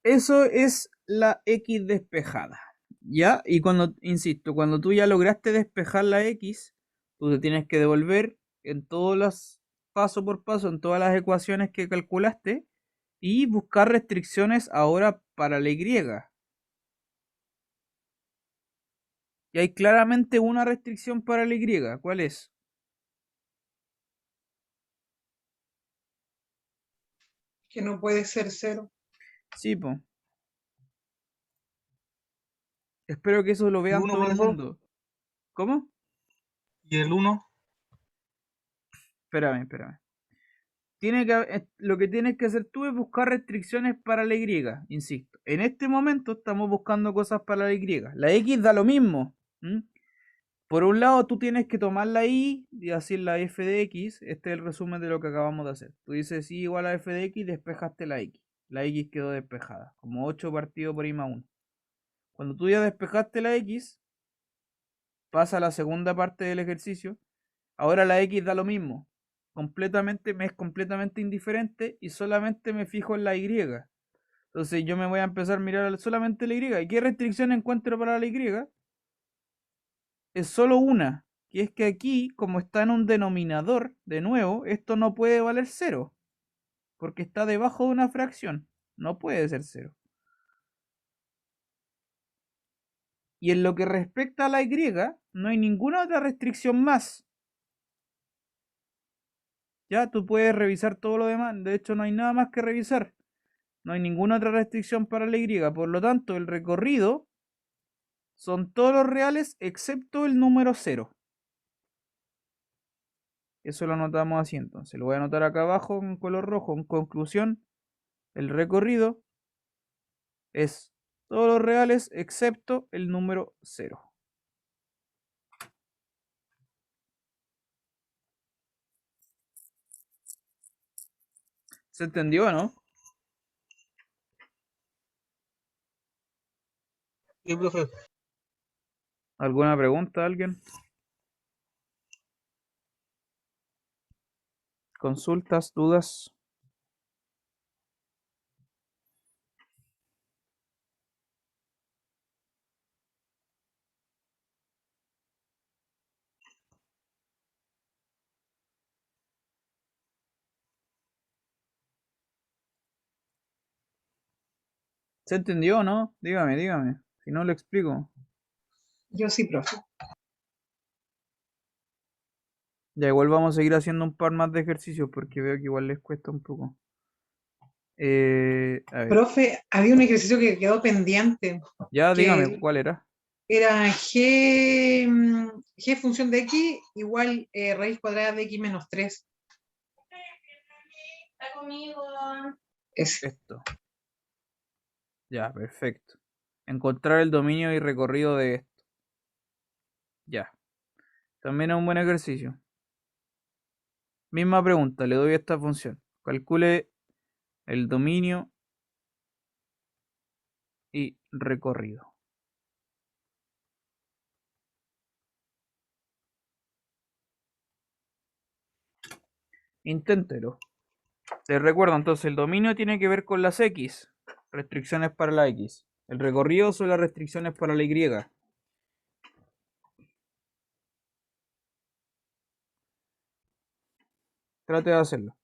Eso es la x despejada. ¿Ya? Y cuando, insisto, cuando tú ya lograste despejar la x, tú te tienes que devolver en todos los paso por paso, en todas las ecuaciones que calculaste y buscar restricciones ahora para la y. Y hay claramente una restricción para la y. ¿Cuál es? Que no puede ser 0. Sí, po. Espero que eso lo ¿Y vean 1, todo el profesor? mundo. ¿Cómo? ¿Y el 1? Espérame. Lo que tienes que hacer tú es buscar restricciones para la y, insisto. En este momento estamos buscando cosas para la y. La x da lo mismo. ¿Mm? Por un lado tú tienes que tomar la y y así la f de x, este es el resumen de lo que acabamos de hacer. Tú dices y igual a f de x, despejaste la x. La x quedó despejada, como 8 partido por i más 1. Cuando tú ya despejaste la x, pasa a la segunda parte del ejercicio. Ahora la x da lo mismo. Me es completamente indiferente y solamente me fijo en la y. Entonces yo me voy a empezar a mirar solamente la y. ¿Y qué restricción encuentro para la y? Es solo una, que es que aquí, como está en un denominador, de nuevo, esto no puede valer 0, porque está debajo de una fracción. No puede ser 0. Y en lo que respecta a la y, no hay ninguna otra restricción más. Ya tú puedes revisar todo lo demás. De hecho, no hay nada más que revisar. No hay ninguna otra restricción para la y. Por lo tanto, el recorrido son todos los reales excepto el número 0. Eso lo anotamos así entonces. Lo voy a anotar acá abajo en color rojo. En conclusión, el recorrido es todos los reales excepto el número 0. ¿Se entendió o no? Sí, profe. ¿Alguna pregunta a alguien? ¿Consultas, dudas? ¿Se entendió o no? Dígame, dígame. Si no, lo explico. Yo sí, profe. Ya igual vamos a seguir haciendo un par más de ejercicios porque veo que igual les cuesta un poco. A ver. Profe, había un ejercicio que quedó pendiente, Ya, dígame, que ¿cuál era? era G función de X igual raíz cuadrada de X menos 3. Está conmigo. Esto. Ya, perfecto. Encontrar el dominio y recorrido de esto. Ya. También es un buen ejercicio. Misma pregunta, le doy esta función. Calcule el dominio y recorrido. Inténtelo. Les recuerdo entonces, el dominio tiene que ver con las X, restricciones para la X. El recorrido son las restricciones para la Y. Trate de hacerlo.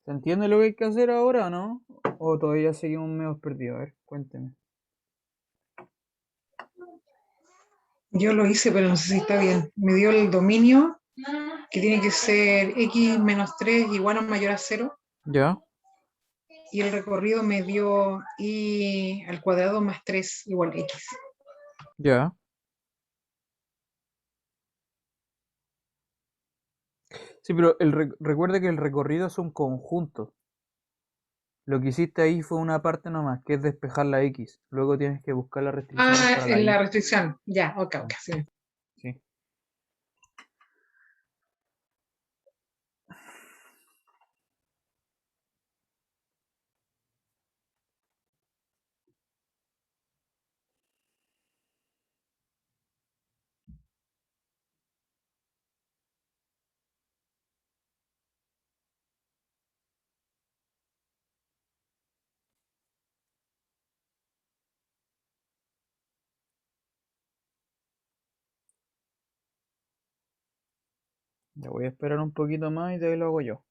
¿Se entiende lo que hay que hacer ahora o no? ¿O todavía seguimos medio perdidos? A ver, cuénteme. Yo lo hice, pero no sé si está bien. Me dio el dominio, que tiene que ser x menos 3 igual o mayor a 0. ¿Ya? Y el recorrido me dio y al cuadrado más 3 igual a x. Ya. Sí, pero recuerda que el recorrido es un conjunto. Lo que hiciste ahí fue una parte nomás, que es despejar la X. Luego tienes que buscar las restricciones Ah, para la en la Y. restricción. Ya, ok, ok. Sí. Sí. Ya voy a esperar un poquito más y de ahí lo hago yo.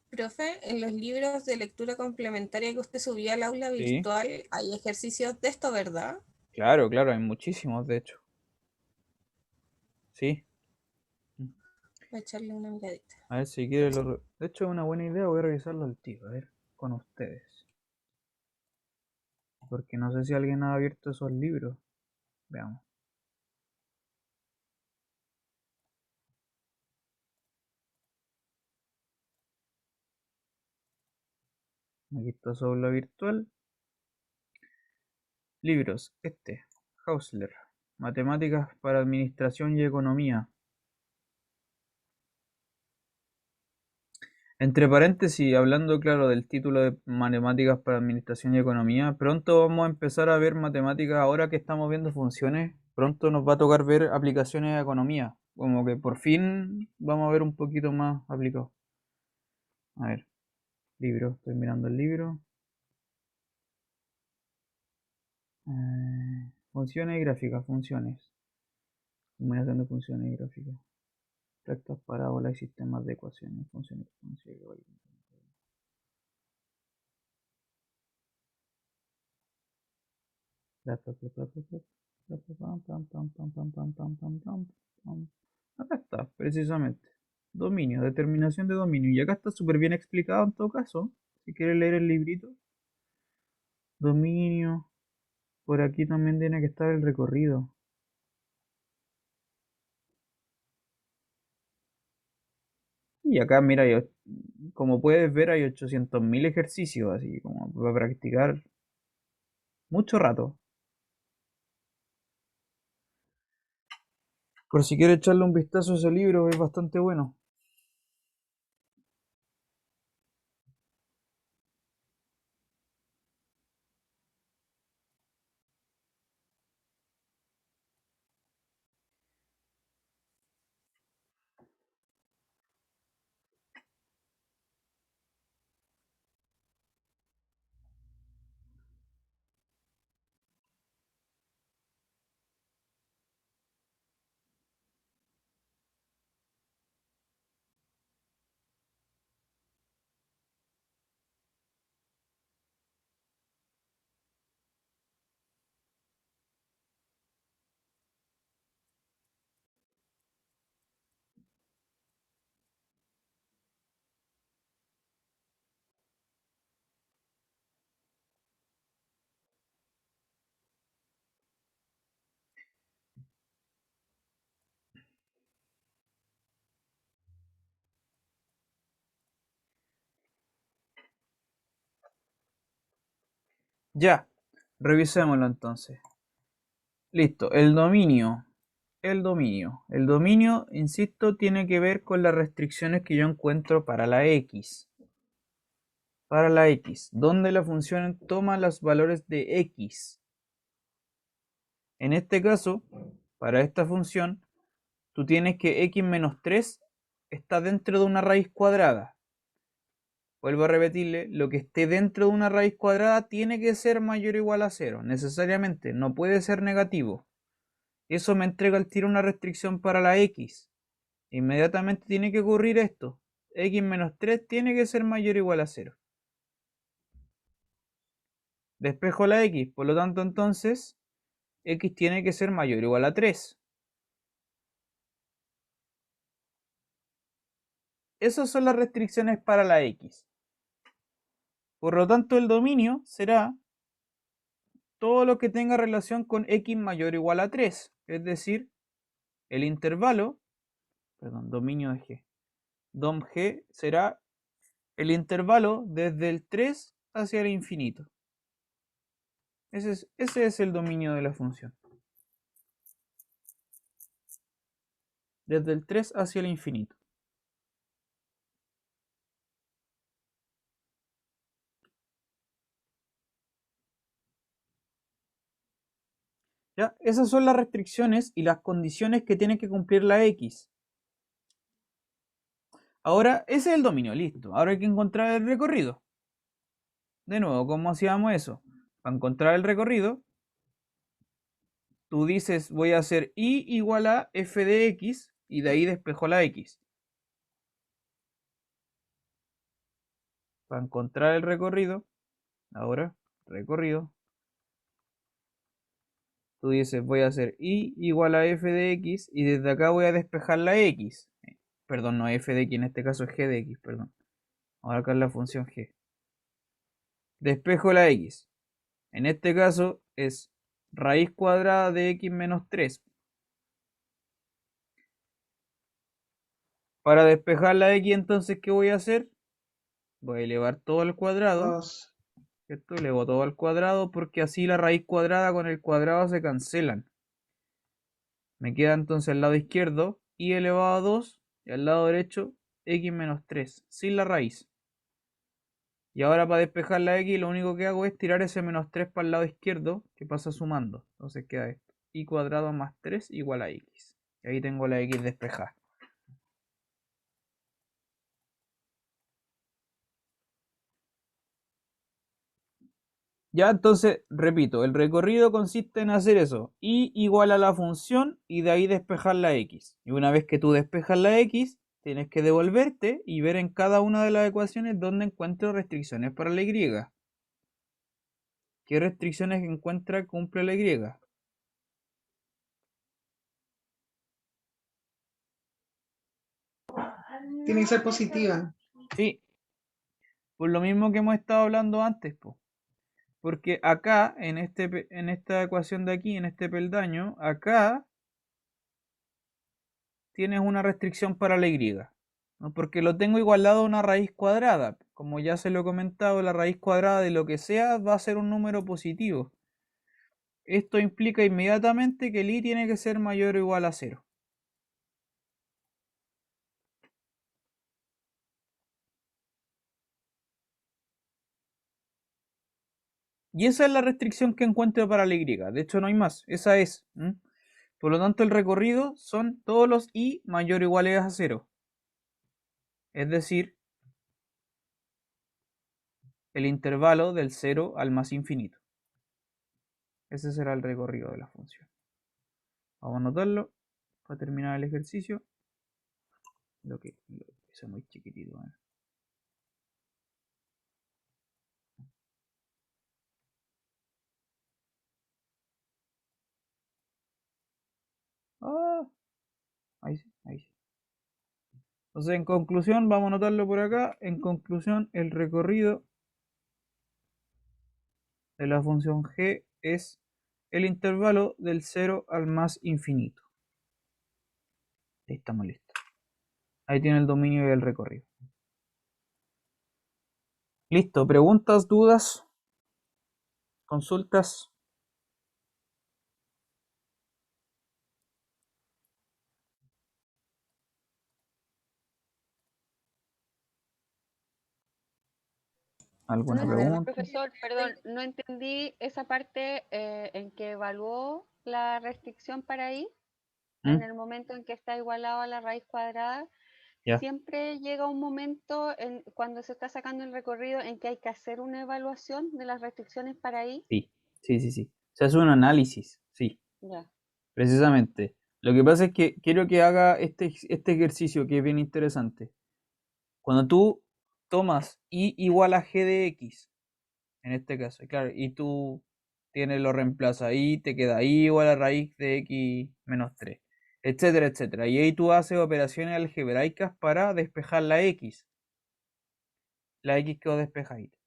Profe, en los libros de lectura complementaria que usted subía al aula Sí. virtual hay ejercicios de esto, ¿verdad? Claro, claro, hay muchísimos, de hecho. Sí. Voy a echarle una miradita. A ver si quiere de hecho, es una buena idea, voy a revisarlo al tiro, a ver, con ustedes. Porque no sé si alguien ha abierto esos libros. Veamos. Aquí está su aula virtual. Libros. Hausler. Matemáticas para Administración y Economía. Entre paréntesis, hablando claro del título de Matemáticas para Administración y Economía, pronto vamos a empezar a ver matemáticas, ahora que estamos viendo funciones, pronto nos va a tocar ver aplicaciones de economía, como que por fin vamos a ver un poquito más aplicado. A ver, libro, estoy mirando el libro. Funciones y gráficas, funciones. Combinación de funciones y gráficas. Rectas, parábolas y sistemas de ecuaciones, funciones exponenciales. Acá está, precisamente. Dominio, determinación de dominio. Y acá está súper bien explicado en todo caso. Si quieres leer el librito. Dominio. Por aquí también tiene que estar el recorrido. Y acá, mira, como puedes ver, hay 800.000 ejercicios, así como para practicar mucho rato. Por si quieres echarle un vistazo a ese libro, es bastante bueno. Ya, revisémoslo entonces. Listo, el dominio. El dominio. El dominio, insisto, tiene que ver con las restricciones que yo encuentro para la X. para la x, donde la función toma los valores de x. En este caso, para esta función, tú tienes que x menos 3 está dentro de una raíz cuadrada. Vuelvo a repetirle, lo que esté dentro de una raíz cuadrada tiene que ser mayor o igual a 0, necesariamente, no puede ser negativo. Eso me entrega al tiro una restricción para la x. Inmediatamente tiene que ocurrir esto. X menos 3 tiene que ser mayor o igual a 0. Despejo la x, por lo tanto entonces x tiene que ser mayor o igual a 3. Esas son las restricciones para la x. Por lo tanto el dominio será todo lo que tenga relación con x mayor o igual a 3. Es decir, el intervalo, perdón, dominio de G. Dom G será el intervalo desde el 3 hacia el infinito. Ese es el dominio de la función. Desde el 3 hacia el infinito. ¿Ya? Esas son las restricciones y las condiciones que tiene que cumplir la x. Ahora, ese es el dominio, listo. Ahora hay que encontrar el recorrido. De nuevo, ¿cómo hacíamos eso? Para encontrar el recorrido, tú dices voy a hacer y igual a f de x y de ahí despejo la x. Para encontrar el recorrido, ahora, recorrido, tú dices voy a hacer y igual a f de x y desde acá voy a despejar la x. Perdón, no f de x, en este caso es g de x, perdón. Ahora acá es la función g. Despejo la x. En este caso es raíz cuadrada de x menos 3. Para despejar la x, entonces, ¿qué voy a hacer? Voy a elevar todo al cuadrado. 2. ¿Cierto? Elevo todo al cuadrado porque así la raíz cuadrada con el cuadrado se cancelan. Me queda entonces al lado izquierdo y elevado a 2 y al lado derecho x menos 3, sin la raíz. Y ahora para despejar la x lo único que hago es tirar ese menos 3 para el lado izquierdo que pasa sumando. Entonces queda esto. Y cuadrado más 3 igual a x. Y ahí tengo la x despejada. Ya, entonces, repito, el recorrido consiste en hacer eso. Y igual a la función y de ahí despejar la x. Y una vez que tú despejas la x, tienes que devolverte y ver en cada una de las ecuaciones dónde encuentro restricciones para la y. ¿Qué restricciones encuentra cumple la y? Tiene que ser positiva. Sí, por lo mismo que hemos estado hablando antes, po. Porque acá, en esta ecuación de aquí, en este peldaño, acá tienes una restricción para la y, ¿no? Porque lo tengo igualado a una raíz cuadrada. Como ya se lo he comentado, la raíz cuadrada de lo que sea va a ser un número positivo. Esto implica inmediatamente que el i tiene que ser mayor o igual a 0. Y esa es la restricción que encuentro para la y. De hecho, no hay más. Esa es. Por lo tanto, el recorrido son todos los i mayor o iguales a 0. Es decir, el intervalo del 0 al más infinito. Ese será el recorrido de la función. Vamos a anotarlo para terminar el ejercicio. Lo que es muy chiquitito. Ah, ahí sí, ahí sí. Entonces, en conclusión, vamos a anotarlo por acá. En conclusión, el recorrido de la función g es el intervalo del 0 al más infinito. Ahí estamos listos. Ahí tiene el dominio y el recorrido. Listo. ¿Preguntas, dudas, consultas? ¿Alguna No, pregunta? profesor, perdón, no entendí esa parte en que evaluó la restricción para i en ¿Mm? el momento en que está igualado a la raíz cuadrada. Ya. Siempre llega un momento cuando se está sacando el recorrido en que hay que hacer una evaluación de las restricciones para i. Sí, sí, sí, sí. Se hace un análisis, sí, Ya, precisamente. Lo que pasa es que quiero que haga este ejercicio que es bien interesante. Cuando tú tomas i igual a g de x, en este caso, y claro, y tú lo reemplaza ahí, te queda i igual a raíz de x menos 3, etcétera, etcétera. Y ahí tú haces operaciones algebraicas para despejar la x quedó despejadita.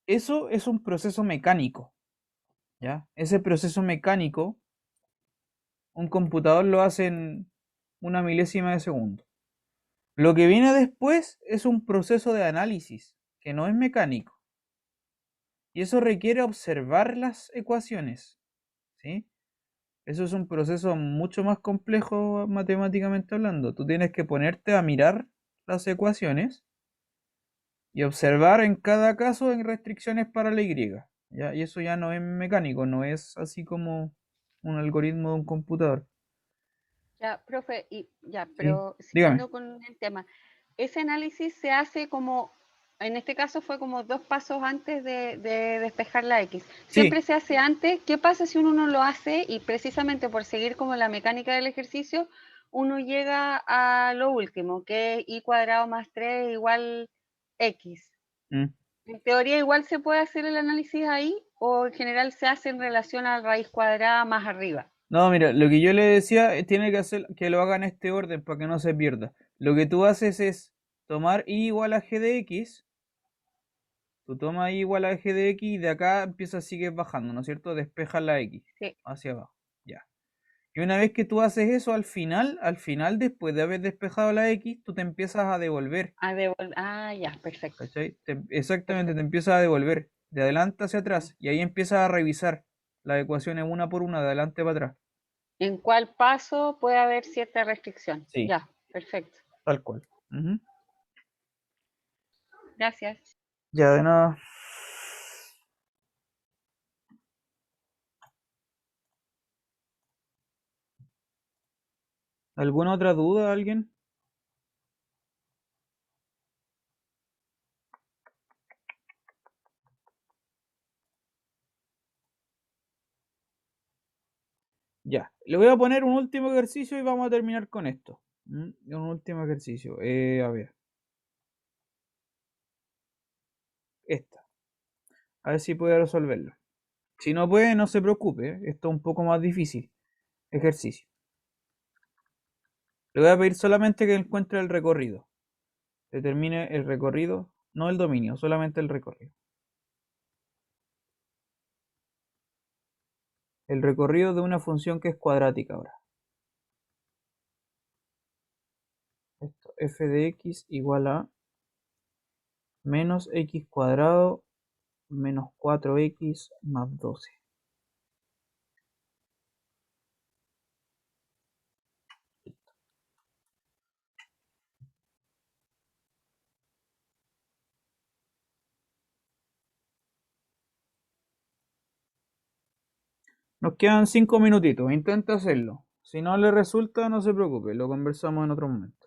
Eso es un proceso mecánico, ¿ya? Ese proceso mecánico, un computador lo hace en una milésima de segundo. Lo que viene después es un proceso de análisis, que no es mecánico. Y eso requiere observar las ecuaciones, ¿sí? Eso es un proceso mucho más complejo matemáticamente hablando. Tú tienes que ponerte a mirar las ecuaciones y observar en cada caso en restricciones para la Y, ¿ya? Y eso ya no es mecánico, no es así como un algoritmo de un computador. ya, profe, y ya, Sí, pero dígame. siguiendo con el tema, ese análisis se hace como, en este caso fue como 2 pasos antes de despejar la X. Sí, Siempre se hace antes. ¿Qué pasa si uno no lo hace y precisamente por seguir como la mecánica del ejercicio, uno llega a lo último, que es y cuadrado más 3 igual X? mm. En teoría igual se puede hacer el análisis ahí o en general se hace en relación a la raíz cuadrada más arriba. No, mira, lo que yo le decía, tiene que hacer que lo haga en este orden para que no se pierda. Lo que tú haces es tomar i igual a g de x. Tú tomas i igual a g de x y de acá empiezas, sigues bajando, ¿no es cierto? Despejas la x Sí. hacia abajo. Ya. Y una vez que tú haces eso, al final, después de haber despejado la x, tú te empiezas a devolver. Ya, perfecto. ¿Cachai? Exactamente, te Perfecto. empiezas a devolver de adelante hacia atrás. Y ahí empiezas a revisar las ecuaciones una por una, de adelante para atrás. En cuál paso puede haber cierta restricción. Sí, Ya, perfecto. tal cual. Ujú. Gracias. Ya, de nada. ¿Alguna otra duda, alguien? Ya, le voy a poner un último ejercicio y vamos a terminar con esto. Un último ejercicio. A ver, esta. A ver si puede resolverlo. Si no puede, no se preocupe. Esto es un poco más difícil. Ejercicio. Le voy a pedir solamente que encuentre el recorrido. Determine el recorrido, no el dominio, solamente el recorrido. El recorrido de una función que es cuadrática ahora. Esto, f de x igual a menos x cuadrado menos 4x más 12. Nos quedan 5 minutitos, intenta hacerlo. Si no le resulta, no se preocupe, lo conversamos en otro momento.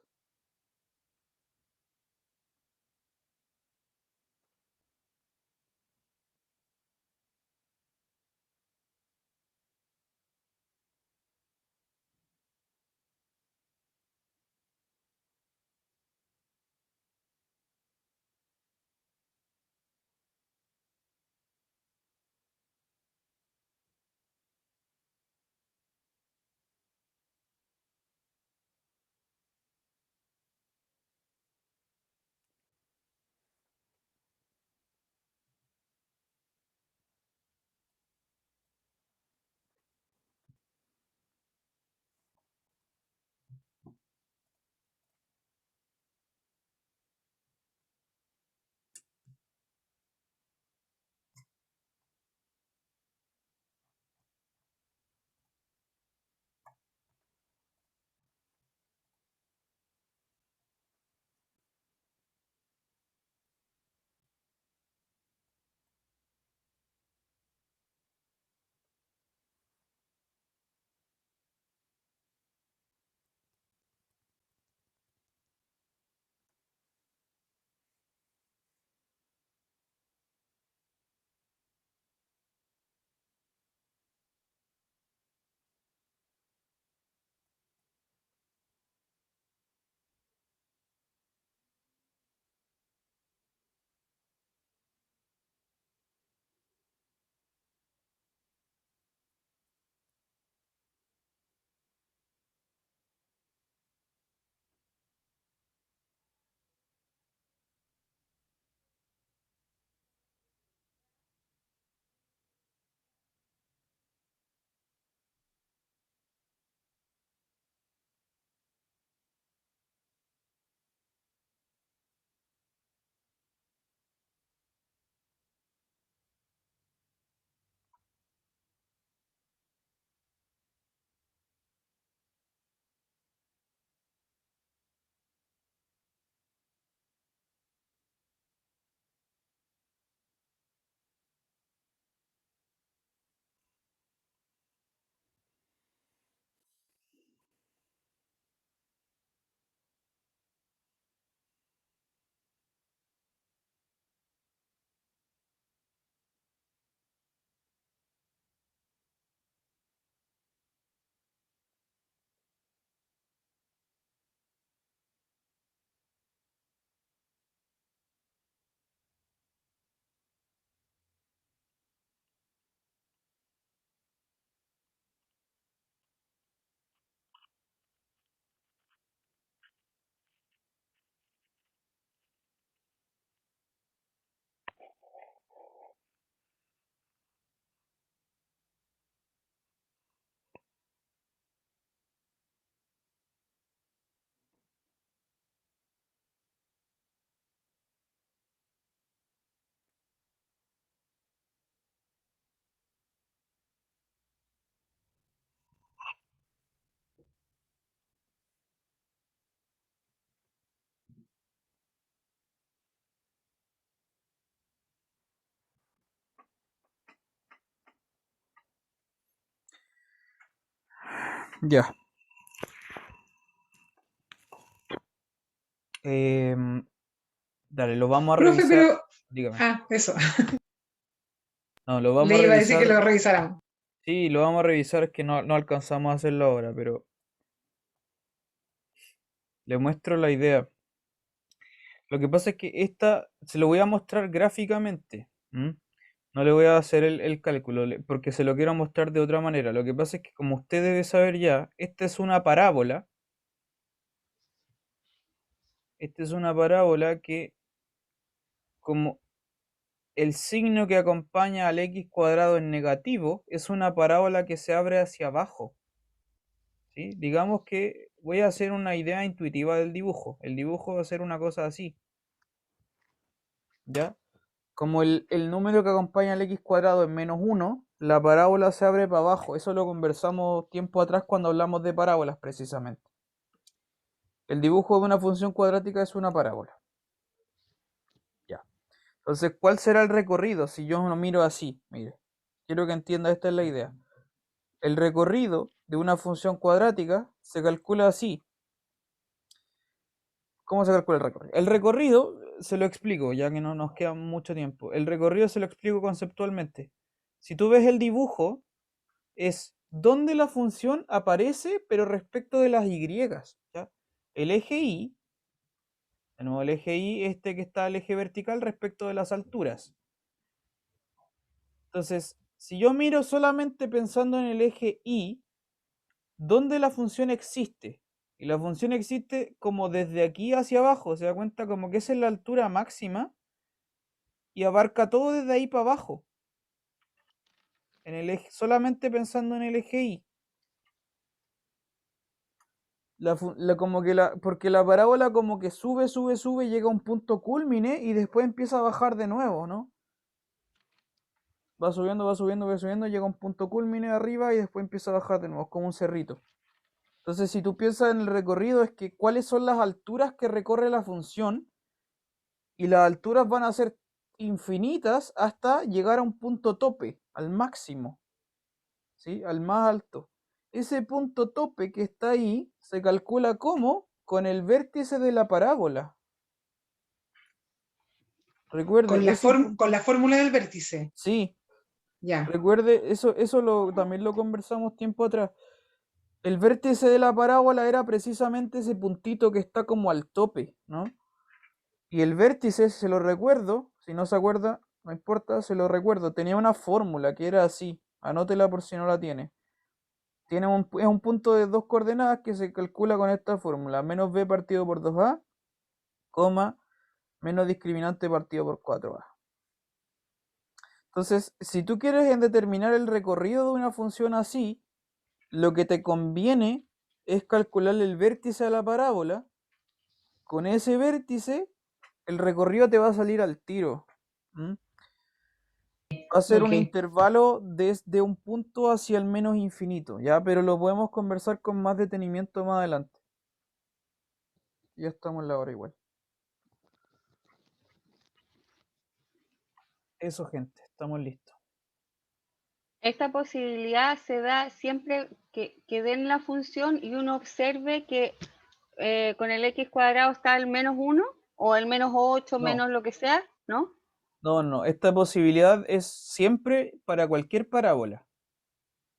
Ya. Dale, lo vamos a Profe, revisar. pero. Dígame. Eso. No, lo vamos a Le iba a decir que revisar. lo revisáramos. Sí, lo vamos a revisar, es que no alcanzamos a hacerlo ahora, pero le muestro la idea. Lo que pasa es que esta se lo voy a mostrar gráficamente. ¿M? No le voy a hacer el cálculo porque se lo quiero mostrar de otra manera. Lo que pasa es que, como usted debe saber ya, esta es una parábola. Esta es una parábola que, como el signo que acompaña al x cuadrado en negativo, es una parábola que se abre hacia abajo. ¿Sí? Digamos que voy a hacer una idea intuitiva del dibujo. El dibujo va a ser una cosa así. ¿Ya? Como el número que acompaña al x cuadrado es -1, la parábola se abre para abajo. Eso lo conversamos tiempo atrás cuando hablamos de parábolas precisamente. El dibujo de una función cuadrática es una parábola. Ya. Entonces, ¿cuál será el recorrido si yo lo miro así? Mire, quiero que entienda, esta es la idea. El recorrido de una función cuadrática se calcula así. ¿Cómo se calcula el recorrido? El recorrido, se lo explico, ya que no nos queda mucho tiempo. El recorrido se lo explico conceptualmente. Si tú ves el dibujo, es donde la función aparece, pero respecto de las y. ¿Ya? El eje y, de nuevo el eje y, este que está al eje vertical respecto de las alturas. Entonces, si yo miro solamente pensando en el eje y, ¿dónde la función existe? Y la función existe como desde aquí hacia abajo, se da cuenta como que esa es la altura máxima y abarca todo desde ahí para abajo. En el eje, solamente pensando en el eje y. Porque la parábola como que sube, llega a un punto culmine y después empieza a bajar de nuevo, ¿no? Va subiendo, llega a un punto culmine arriba y después empieza a bajar de nuevo, es como un cerrito. Entonces, si tú piensas en el recorrido, es que cuáles son las alturas que recorre la función, y las alturas van a ser infinitas hasta llegar a un punto tope, al máximo, ¿sí? Al más alto. Ese punto tope que está ahí se calcula como con el vértice de la parábola. Recuerde, Con la fórmula del vértice. sí, Ya. recuerde, eso también lo conversamos tiempo atrás. El vértice de la parábola era precisamente ese puntito que está como al tope, ¿no? Y el vértice, se lo recuerdo, si no se acuerda, no importa, se lo recuerdo, tenía una fórmula que era así, anótela por si no la tiene. Es un punto de dos coordenadas que se calcula con esta fórmula, menos b partido por 2a, coma, menos discriminante partido por 4a. Entonces, si tú quieres determinar el recorrido de una función así, lo que te conviene es calcular el vértice a la parábola. Con ese vértice, el recorrido te va a salir al tiro. ¿Mm? Va a ser un Ok. intervalo desde un punto hacia el menos infinito, ¿ya? Pero lo podemos conversar con más detenimiento más adelante. Ya estamos en la hora igual. Eso, gente, estamos listos. Esta posibilidad se da siempre que den la función y uno observe que con el x cuadrado está el -1 o el -8 No. menos lo que sea, ¿no? No, esta posibilidad es siempre para cualquier parábola.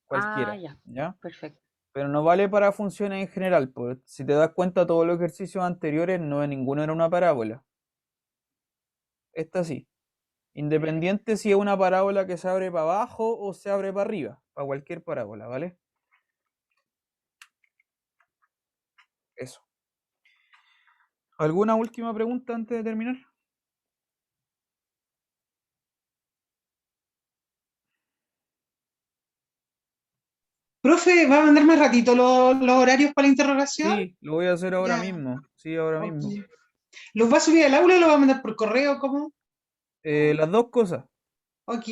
Cualquiera, Ya, ¿ya? perfecto. Pero no vale para funciones en general, porque si te das cuenta, todos los ejercicios anteriores, ninguno era una parábola. Esta sí. Independiente si es una parábola que se abre para abajo o se abre para arriba, para cualquier parábola, ¿vale? Eso. ¿Alguna última pregunta antes de terminar? Profe, ¿va a mandar más ratito los horarios para la interrogación? Sí, lo voy a hacer ahora Ya. mismo. Sí, ahora Ok. mismo. ¿Los va a subir al aula o los va a mandar por correo? ¿Cómo? Las dos cosas. Ok.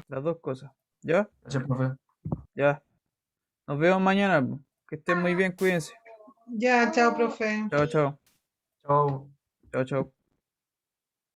Las dos cosas. ¿Ya? Gracias, profe. Ya. Nos vemos mañana. Que estén muy bien, cuídense. Ya, chao, profe. Chao, chao. Chao. Chao, chao.